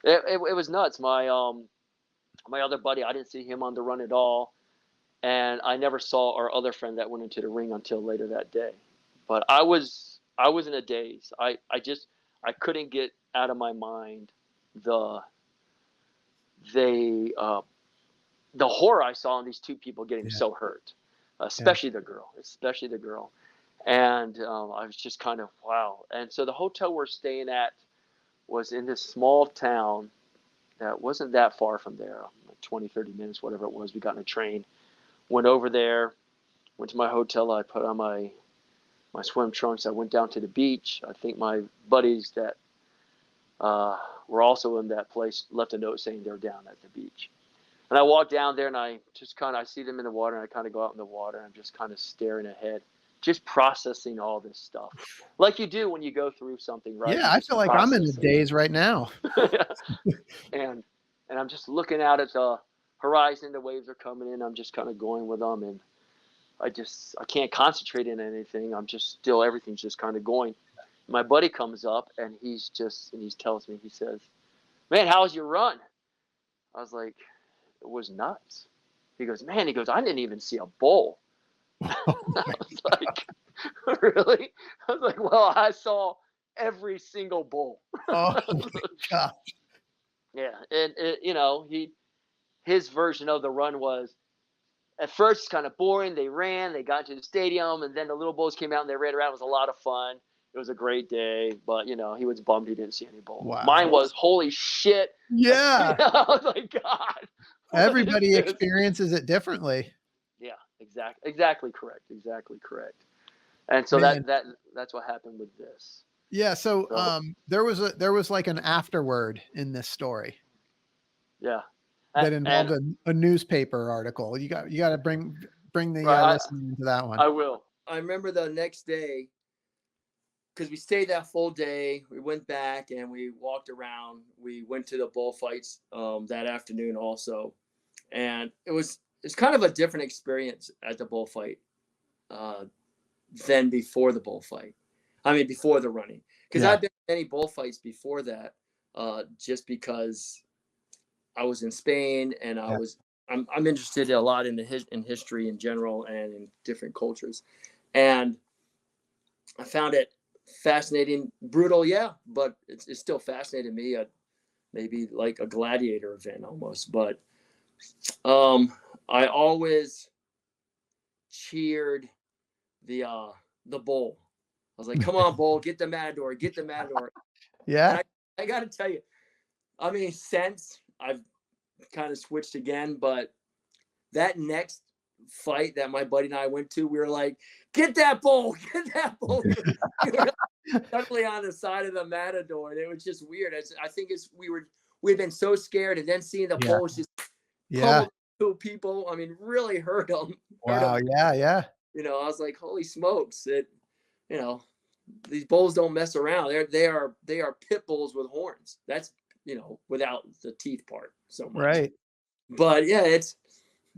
it was nuts. My other buddy, I didn't see him on the run at all, and I never saw our other friend that went into the ring until later that day. But I was in a daze. I couldn't get out of my mind the horror I saw in these two people getting so hurt, especially the girl. And I was just kind of, wow. And so the hotel we're staying at was in this small town that wasn't that far from there, like 20, 30 minutes, whatever it was. We got in a train, went over there, went to my hotel. I put on my swim trunks. I went down to the beach. I think my buddies that were also in that place left a note saying they're down at the beach. And I walk down there, and I see them in the water, and I kind of go out in the water, and I'm just kind of staring ahead, just processing all this stuff, like you do when you go through something, right? Yeah, I feel like I'm in a daze right now. and I'm just looking out at the horizon. The waves are coming in. I'm just kind of going with them, and I can't concentrate on anything. I'm just still, everything's just kind of going. My buddy comes up, and he tells me, he says, "Man, how was your run?" I was like, "It was nuts." He goes, "Man," "I didn't even see a bull." I was like, "Really?" I was like, "Well, I saw every single bull." Oh my gosh. Yeah, and his version of the run was, at first, kind of boring. They ran, they got to the stadium, and then the little bulls came out and they ran around. It was a lot of fun. It was a great day, but he was bummed he didn't see any bulls. Wow. Mine was, holy shit. Yeah. I was like, God. Everybody experiences it differently. Yeah, exactly correct. And so that's what happened with this. Yeah. So there was like an afterword in this story. Yeah. That involved a newspaper article. You got to bring the listener into that one. I will. I remember the next day, because we stayed that full day. We went back and we walked around. We went to the bullfights that afternoon also, and it's kind of a different experience at the bullfight than before the bullfight. I mean, before the running, because I've been in many bullfights before that, just because I was in Spain, and I'm interested a lot in in history in general and in different cultures. And I found it fascinating, brutal, yeah, but it's still fascinated me. Maybe like a gladiator event almost, but I always cheered the bull. I was like, "Come on, bull, get the matador, get the matador." And Yeah. I got to tell you, I mean, since I've kind of switched again, but that next fight that my buddy and I went to, we were like, "Get that bull, get that bull." We were suddenly on the side of the matador, and it was just weird. I think we'd been so scared, and then seeing the Yeah. bulls just Yeah. pummel two people. I mean, really hurt them. Wow. Yeah. Yeah. I was like, "Holy smokes!" You know, these bulls don't mess around. They are pit bulls with horns. That's without the teeth part so much. Right. But yeah,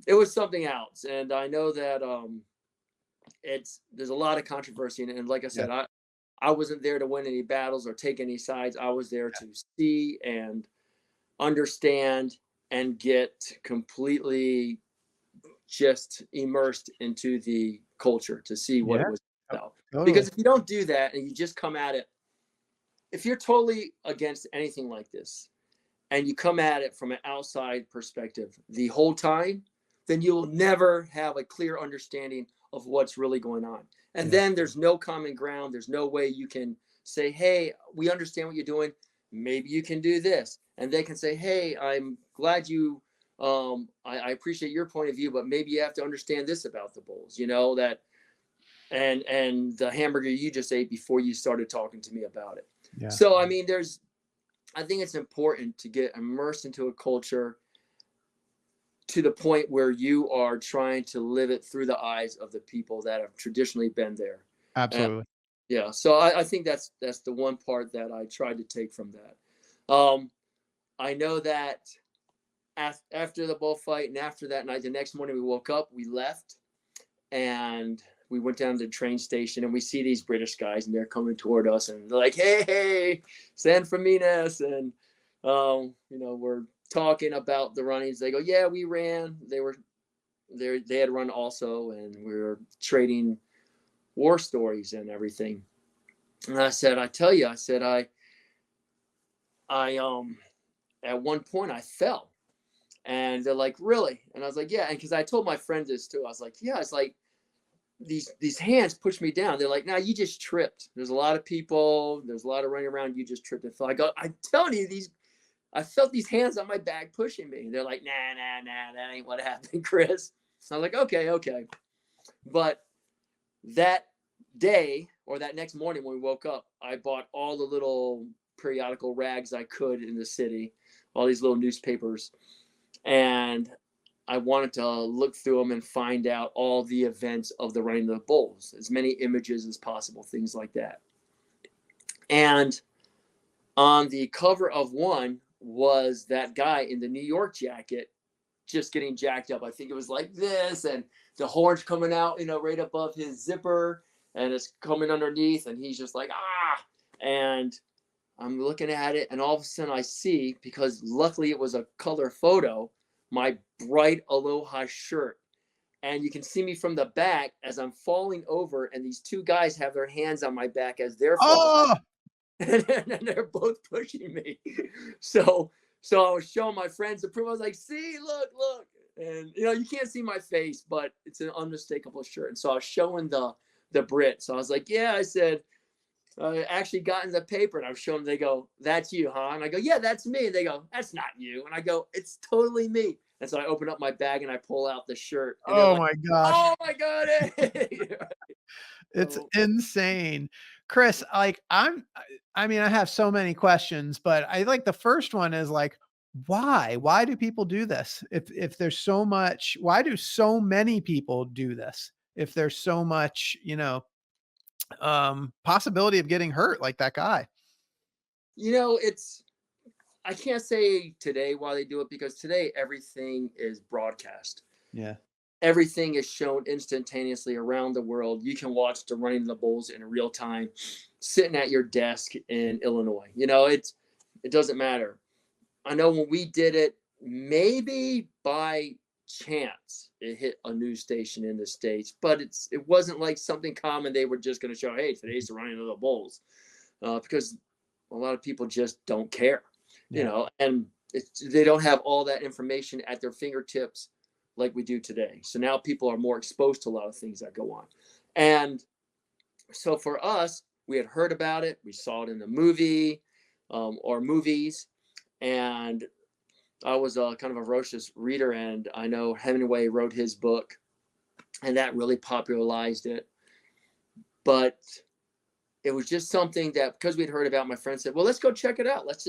it was something else, and I know that there's a lot of controversy, and like I said, Yeah. I wasn't there to win any battles or take any sides. I was there to see and understand and get completely just immersed into the culture to see what Yeah. it was about. Totally. Because if you don't do that and you just come at it, if you're totally against anything like this and you come at it from an outside perspective the whole time, then you'll never have a clear understanding of what's really going on. And then there's no common ground. There's no way you can say, "Hey, we understand what you're doing. Maybe you can do this." And they can say, "Hey, I'm glad you, I appreciate your point of view, but maybe you have to understand this about the bulls, that, and the hamburger you just ate before you started talking to me about it." Yeah. So, I mean, I think it's important to get immersed into a culture to the point where you are trying to live it through the eyes of the people that have traditionally been there. Absolutely. Yeah. So I think that's the one part that I tried to take from that. I know that after the bullfight and after that night, the next morning we woke up, we left, and we went down to the train station, and we see these British guys, and they're coming toward us, and they're like, "Hey, San Ferminas," and we're talking about the runnings. They go, "Yeah, we ran." They had run also, and we were trading war stories and everything. And I said, at one point I fell. And they're like, "Really?" And I was like, "Yeah." And because I told my friends this too, I was like, "Yeah, it's like these hands pushed me down." They're like, "Nah, you just tripped. There's a lot of people. There's a lot of running around. You just tripped and fell." I go, "I'm telling you, I felt these hands on my back pushing me." And they're like, "Nah, nah, nah, that ain't what happened, Chris." So I'm like, okay. But that day or that next morning when we woke up, I bought all the little periodical rags I could in the city, all these little newspapers. And I wanted to look through them and find out all the events of the running of the bulls, as many images as possible, things like that. And on the cover of one was that guy in the New York jacket just getting jacked up. I think it was like this, and the horns coming out, right above his zipper, and it's coming underneath, and he's just like, "Ah!" And I'm looking at it, and all of a sudden I see, because luckily it was a color photo, my bright Aloha shirt. And you can see me from the back as I'm falling over, and these two guys have their hands on my back as they're falling. Oh, And they're both pushing me. So I was showing my friends the proof. I was like, "See, look. And you can't see my face, but it's an unmistakable shirt." And so I was showing the Brit. So I was like, "Yeah," I said, "I actually got in the paper." And I was showing them. They go, "That's you, huh?" And I go, "Yeah, that's me." And they go, "That's not you." And I go, "It's totally me." And so I open up my bag and I pull out the shirt. And oh like, my gosh. "Oh my God." It's insane. Chris, like I mean, I have so many questions, but I like the first one is like, why? Why do people do this? If there's so much, why do so many people do this? If there's so much, possibility of getting hurt like that guy. I can't say today why they do it, because today everything is broadcast. Yeah. Everything is shown instantaneously around the world. You can watch the running of the bulls in real time, sitting at your desk in Illinois. It doesn't matter. I know when we did it, maybe by chance it hit a news station in the States, but it wasn't like something common. They were just going to show, hey, today's the running of the bulls, because a lot of people just don't care, you know, and they don't have all that information at their fingertips like we do today. So now people are more exposed to a lot of things that go on. And so for us, we had heard about it. We saw it in the movie or movies. And I was kind of a voracious reader, and I know Hemingway wrote his book, and that really popularized it. But it was just something that, because we'd heard about, my friend said, well, let's go check it out. Let's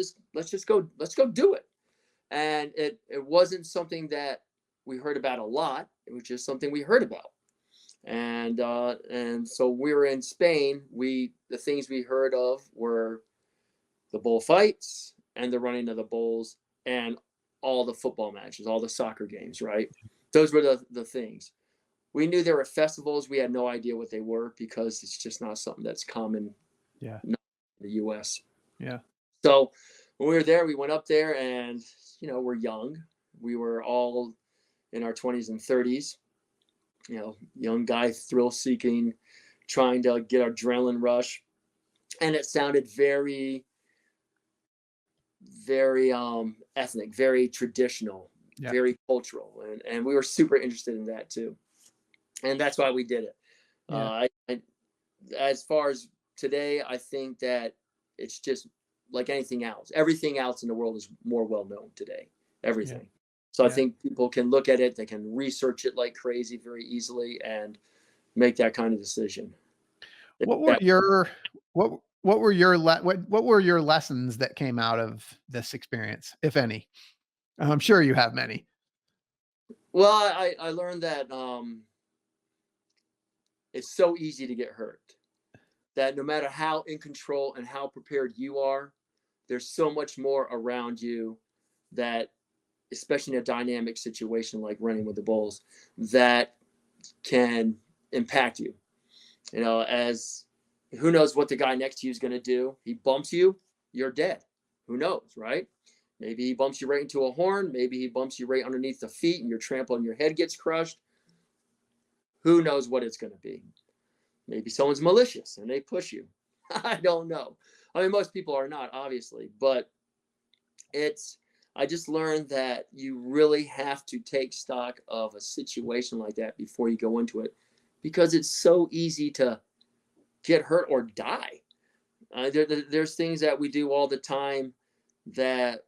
go do it. And it wasn't something that we heard about a lot. It was just something we heard about. And so we were in Spain. The things we heard of were the bullfights and the running of the bulls and all the football matches, all the soccer games, right? Those were the things. We knew there were festivals. We had no idea what they were because it's just not something that's common in the U.S. Yeah. So when we were there, we went up there, and, you know, we're young. We were all in our 20s and 30s, you know, young guy, thrill seeking, trying to get adrenaline rush. And it sounded very, very ethnic, very traditional, very cultural. And we were super interested in that too. And that's why we did it. As far as today, I think that it's just like anything else. Everything else in the world is more well-known today, everything. So I think people can look at it, they can research it like crazy very easily and make that kind of decision. What were your lessons that came out of this experience, if any? I'm sure you have many. Well, I learned that it's so easy to get hurt, that no matter how in control and how prepared you are, there's so much more around you that, especially in a dynamic situation like running with the bulls, that can impact you. You know, as who knows what the guy next to you is going to do? He bumps you, you're dead. Who knows, right? Maybe he bumps you right into a horn. Maybe he bumps you right underneath the feet and you're trampled and your head gets crushed. Who knows what it's going to be? Maybe someone's malicious and they push you. I don't know. I mean, most people are not, obviously, but I just learned that you really have to take stock of a situation like that before you go into it, because it's so easy to get hurt or die. There's things that we do all the time that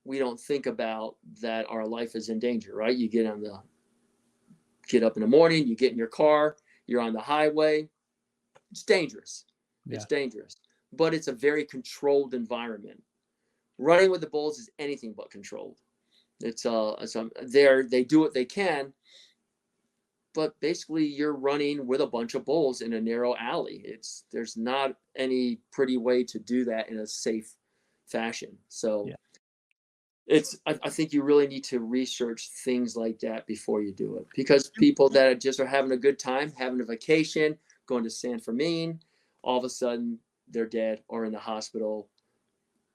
we don't think about, that our life is in danger, right? You get up in the morning, you get in your car, you're on the highway. It's dangerous. It's dangerous, but it's a very controlled environment. Running with the bulls is anything but controlled. They do what they can, but basically you're running with a bunch of bulls in a narrow alley. There's not any pretty way to do that in a safe fashion. So I think you really need to research things like that before you do it, because people that just are having a good time, having a vacation, going to San Fermin, all of a sudden they're dead or in the hospital,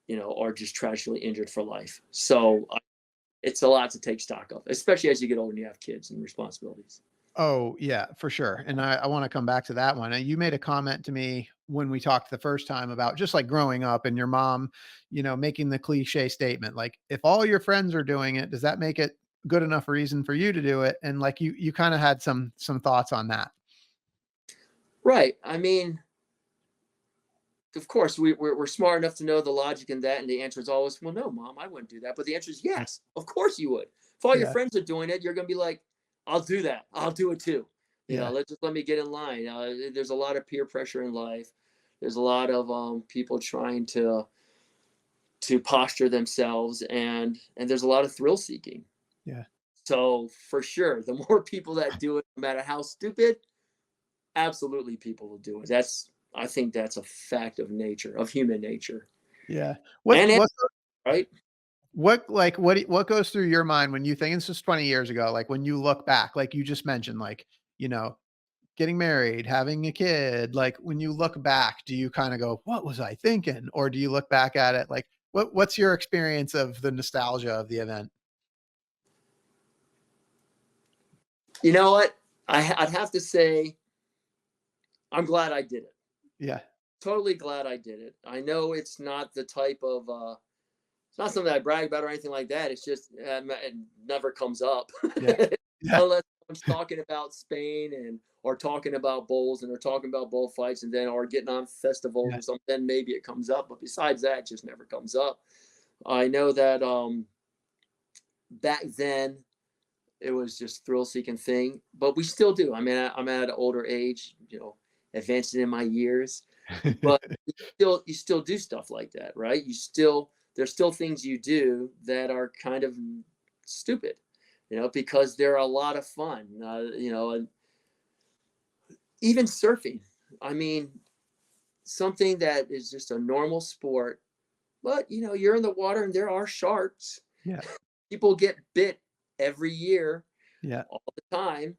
you know, or just tragically injured for life. So it's a lot to take stock of, especially as you get older and you have kids and responsibilities. Oh yeah, for sure. And I want to come back to that one. And you made a comment to me when we talked the first time about just like growing up and your mom, you know, making the cliche statement, like, if all your friends are doing it, does that make it good enough reason for you to do it? And like, you kind of had some thoughts on that. Right. I mean, of course, we're smart enough to know the logic in that, and the answer is always, well, no, Mom, I wouldn't do that. But the answer is yes, of course you would. If all your friends are doing it, you're going to be like, I'll do that. I'll do it too. You know, let me get in line. There's a lot of peer pressure in life. There's a lot of people trying to posture themselves, and there's a lot of thrill seeking. Yeah. So for sure, the more people that do it, no matter how stupid, absolutely people will do it. I think that's a fact of nature, of human nature. Yeah. Right? What goes through your mind when you think, it's just 20 years ago, like when you look back, like you just mentioned, like, you know, getting married, having a kid, like when you look back, do you kind of go, what was I thinking? Or do you look back at it like, what's your experience of the nostalgia of the event? You know what? I'd have to say I'm glad I did it. Yeah. Totally glad I did it. I know it's not the type of it's not something I brag about or anything like that. It's just it never comes up. Yeah. Yeah. Unless someone's talking about Spain or talking about bulls and they're talking about bullfights and then or getting on festivals Yeah. or something, then maybe it comes up. But besides that, it just never comes up. I know that back then it was just thrill-seeking thing, but we still do. I mean, I'm at an older age, advancing in my years, but you still do stuff like that, right? There's still things you do that are kind of stupid, because they're a lot of fun, and even surfing. I mean, something that is just a normal sport, but you're in the water and there are sharks. Yeah. People get bit every year, Yeah. all the time.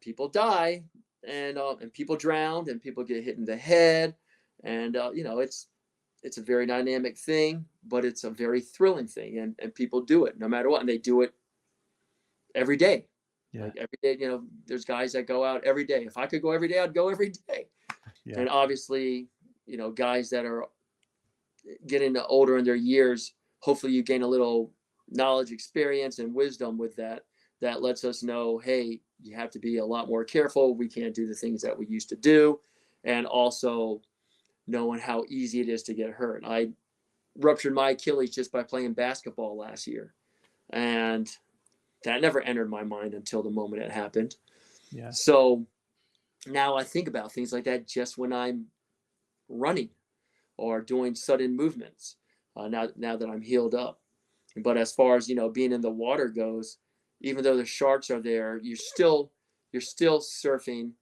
People die, and people drown, and people get hit in the head, and it's a very dynamic thing, but it's a very thrilling thing, and people do it no matter what, and they do it every day. Yeah. Like every day, there's guys that go out every day. If I could go every day, I'd go every day. Yeah. And obviously, guys that are getting older in their years, hopefully you gain a little knowledge, experience, and wisdom with that lets us know, hey, you have to be a lot more careful. We can't do the things that we used to do. And also knowing how easy it is to get hurt. I ruptured my Achilles just by playing basketball last year. And that never entered my mind until the moment it happened. Yeah. So now I think about things like that just when I'm running or doing sudden movements, now that I'm healed up. But as far as, being in the water goes, even though the sharks are there, you're still surfing,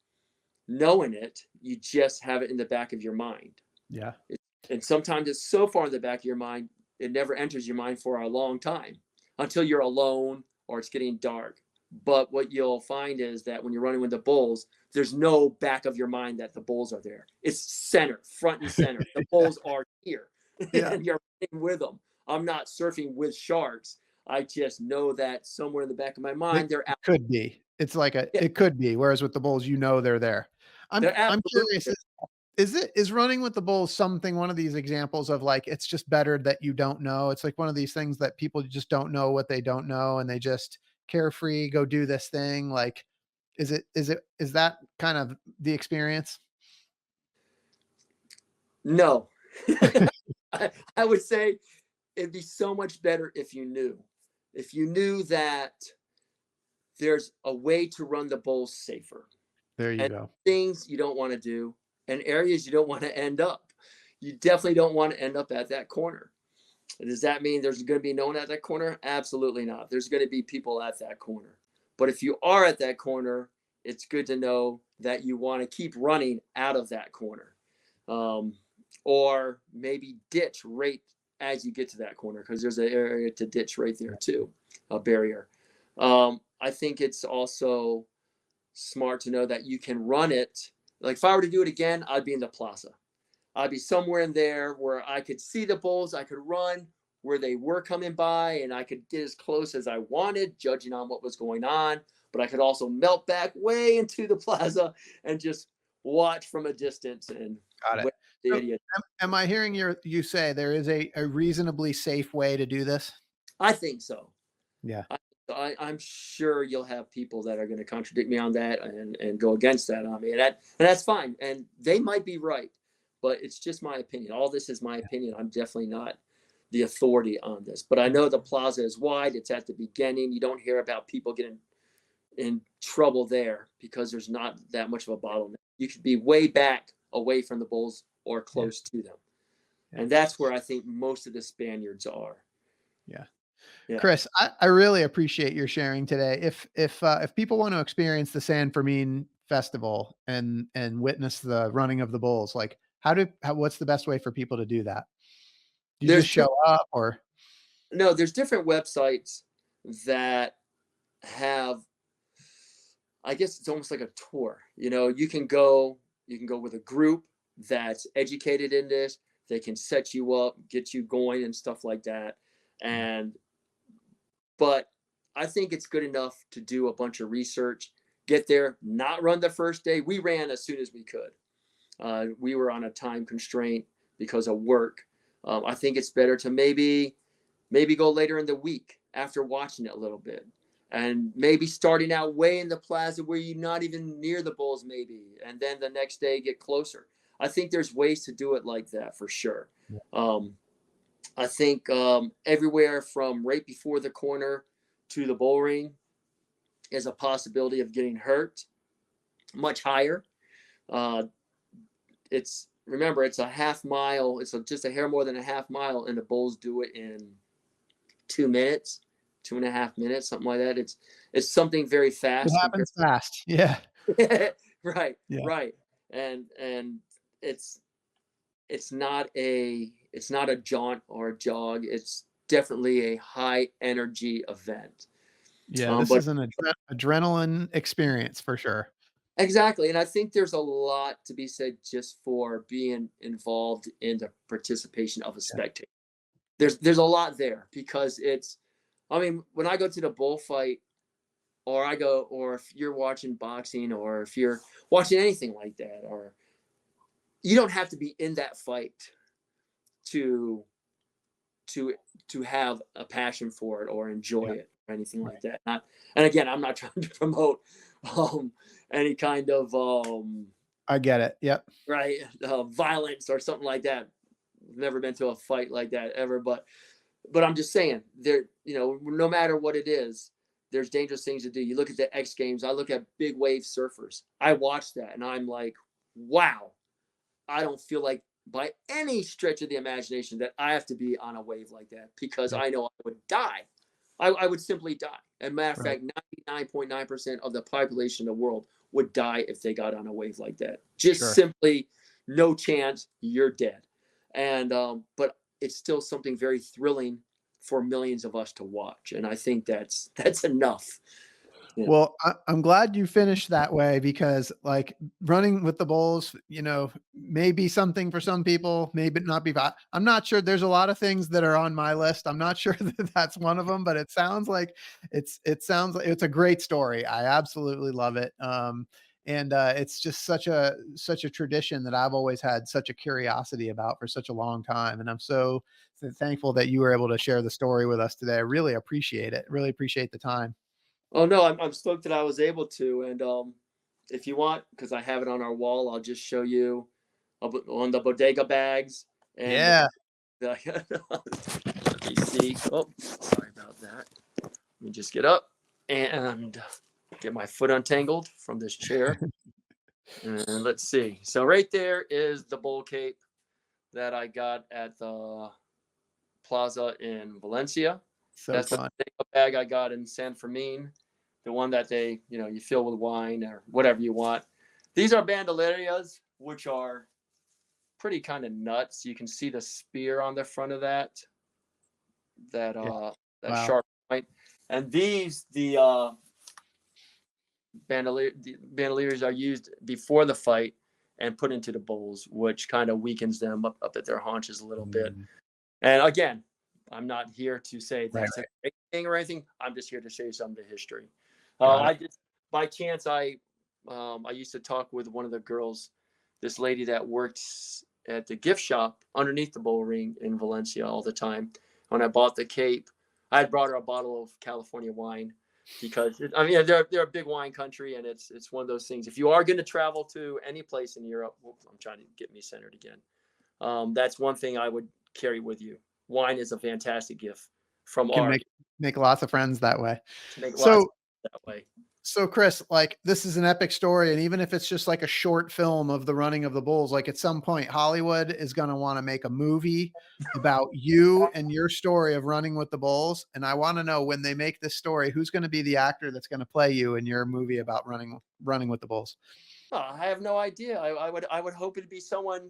knowing it. You just have it in the back of your mind. Yeah. And sometimes it's so far in the back of your mind, it never enters your mind for a long time until you're alone or it's getting dark. But what you'll find is that when you're running with the bulls, there's no back of your mind that the bulls are there. It's center, front and center. The bulls are here, Yeah. and you're running with them. I'm not surfing with sharks. I just know that somewhere in the back of my mind, they're out. Could be. It's like Yeah. it could be. Whereas with the bulls, they're there. I'm curious. Is running with the bulls one of these examples of like, it's just better that you don't know? It's like one of these things that people just don't know what they don't know, and they just carefree go do this thing. Like, is that kind of the experience? No. I would say it'd be so much better if you knew that there's a way to run the bulls safer. There you And go. things you don't want to do and areas you don't want to end up. You definitely don't want to end up at that corner. Does that mean there's going to be no one at that corner? Absolutely not. There's going to be people at that corner. But if you are at that corner, it's good to know that you want to keep running out of that corner. Or maybe ditch right as you get to that corner, because there's an area to ditch right there too, a barrier. I think it's also smart to know that you can run it. Like if I were to do it again, I'd be in the plaza. I'd be somewhere in there where I could see the bulls. I could run where they were coming by, and I could get as close as I wanted, judging on what was going on. But I could also melt back way into the plaza and just watch from a distance and Got it. the So, idiot. am I hearing you say there is a reasonably safe way to do this? I think so. Yeah. I'm sure you'll have people that are going to contradict me on that and go against that on me, and that's fine. And they might be right, but it's just my opinion. All this is my opinion. I'm definitely not the authority on this, but I know the plaza is wide. It's at the beginning. You don't hear about people getting in trouble there because there's not that much of a bottleneck. You could be way back away from the bulls or close to them. Yeah. And that's where I think most of the Spaniards are. Yeah. Yeah. Chris, I really appreciate your sharing today. If people want to experience the San Fermin Festival and witness the running of the bulls, like what's the best way for people to do that? Do you just show up, or? No, there's different websites that have, I guess it's almost like a tour. You can go with a group that's educated in this. They can set you up, get you going and stuff like that. But I think it's good enough to do a bunch of research, get there, not run the first day. We ran as soon as we could. We were on a time constraint because of work. I think it's better to maybe go later in the week after watching it a little bit, and maybe starting out way in the plaza where you're not even near the bulls, maybe, and then the next day get closer. I think there's ways to do it like that for sure. I think everywhere from right before the corner to the bull ring is a possibility of getting hurt much higher. Remember, it's a half mile. It's just a hair more than a half mile, and the bulls do it in 2 minutes, 2.5 minutes, something like that. It's something very fast. It happens fast. Yeah. Right. Yeah. Right. And it's not a jaunt or a jog. It's definitely a high energy event. Yeah. This is an adrenaline experience for sure. Exactly. And I think there's a lot to be said just for being involved in the participation of a spectator. There's a lot there, because when I go to the bullfight, or if you're watching boxing, or if you're watching anything like that, or you don't have to be in that fight to have a passion for it or enjoy it or anything like that. And again, I'm not trying to promote any kind of I get it. Yep. Right, violence or something like that. Never been to a fight like that ever, but I'm just saying, there, no matter what it is, there's dangerous things to do. You look at the X Games. I look at big wave surfers. I watch that and I'm like, wow, I don't feel like by any stretch of the imagination that I have to be on a wave like that, because I know I would die. I would simply die. As a matter of fact, 99.9% of the population of the world would die if they got on a wave like that. Just simply no chance, you're dead. And but it's still something very thrilling for millions of us to watch, and I think that's enough. Yeah. Well, I'm glad you finished that way, because like running with the bulls, may be something for some people, maybe not be. I'm not sure. There's a lot of things that are on my list. I'm not sure that that's one of them, but it sounds like it's a great story. I absolutely love it. And it's just such a tradition that I've always had such a curiosity about for such a long time. And I'm so thankful that you were able to share the story with us today. I really appreciate it. Really appreciate the time. Oh no, I'm stoked that I was able to. And if you want, because I have it on our wall, I'll just show you on the bodega bags. And yeah. Let me see. Oh, sorry about that. Let me just get up and get my foot untangled from this chair. And let's see. So right there is the bull cape that I got at the plaza in Valencia. So that's fun. the bag I got in San Fermin, the one that they, you fill with wine or whatever you want. These are bandolerias, which are pretty kind of nuts. You can see the spear on the front of that sharp point. And these, the bandoliers are used before the fight and put into the bulls, which kind of weakens them up at their haunches a little bit. And again, I'm not here to say that's a great thing or anything. I'm just here to show you some of the history. By chance, I used to talk with one of the girls, this lady that worked at the gift shop underneath the bull ring in Valencia all the time. When I bought the cape, I had brought her a bottle of California wine, because they're a big wine country, and it's one of those things. If you are going to travel to any place in Europe, I'm trying to get me centered again. That's one thing I would carry with you. Wine is a fantastic gift from make lots of friends that way. So Chris, like, this is an epic story. And even if it's just like a short film of the running of the bulls, like at some point Hollywood is going to want to make a movie about you and your story of running with the bulls. And I want to know, when they make this story, who's going to be the actor that's going to play you in your movie about running with the bulls? I have no idea. I would hope it'd be someone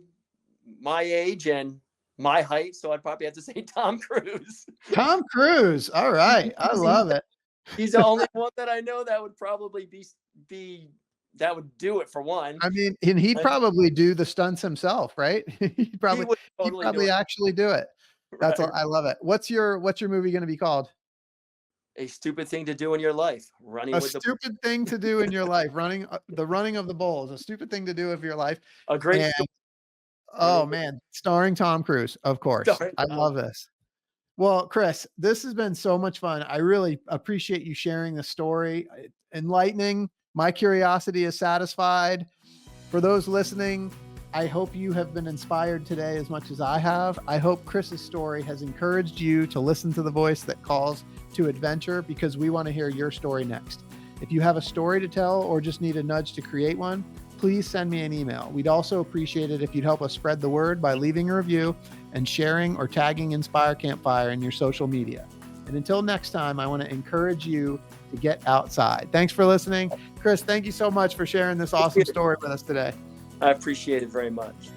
my age and my height, so I'd probably have to say Tom Cruise. Tom Cruise. All right. I love it. He's the only one that I know that would probably be that would do it, for one. I mean, and he'd probably do the stunts himself, right? He'd probably actually do it. That's all. I love it. What's your movie going to be called? a stupid thing to do in your life, running A with the stupid thing to do in your life, the running of the bulls, a stupid thing to do of your life. a great And story. oh man, starring Tom Cruise, of course. Darn, I love this. Well, Chris, this has been so much fun. I really appreciate you sharing the story. Enlightening. My curiosity is satisfied. For those listening, I hope you have been inspired today as much as I have. I hope Chris's story has encouraged you to listen to the voice that calls to adventure, because we want to hear your story next. If you have a story to tell or just need a nudge to create one, please send me an email. We'd also appreciate it if you'd help us spread the word by leaving a review and sharing or tagging Inspire Campfire in your social media. And until next time, I want to encourage you to get outside. Thanks for listening. Chris, thank you so much for sharing this awesome story with us today. I appreciate it very much.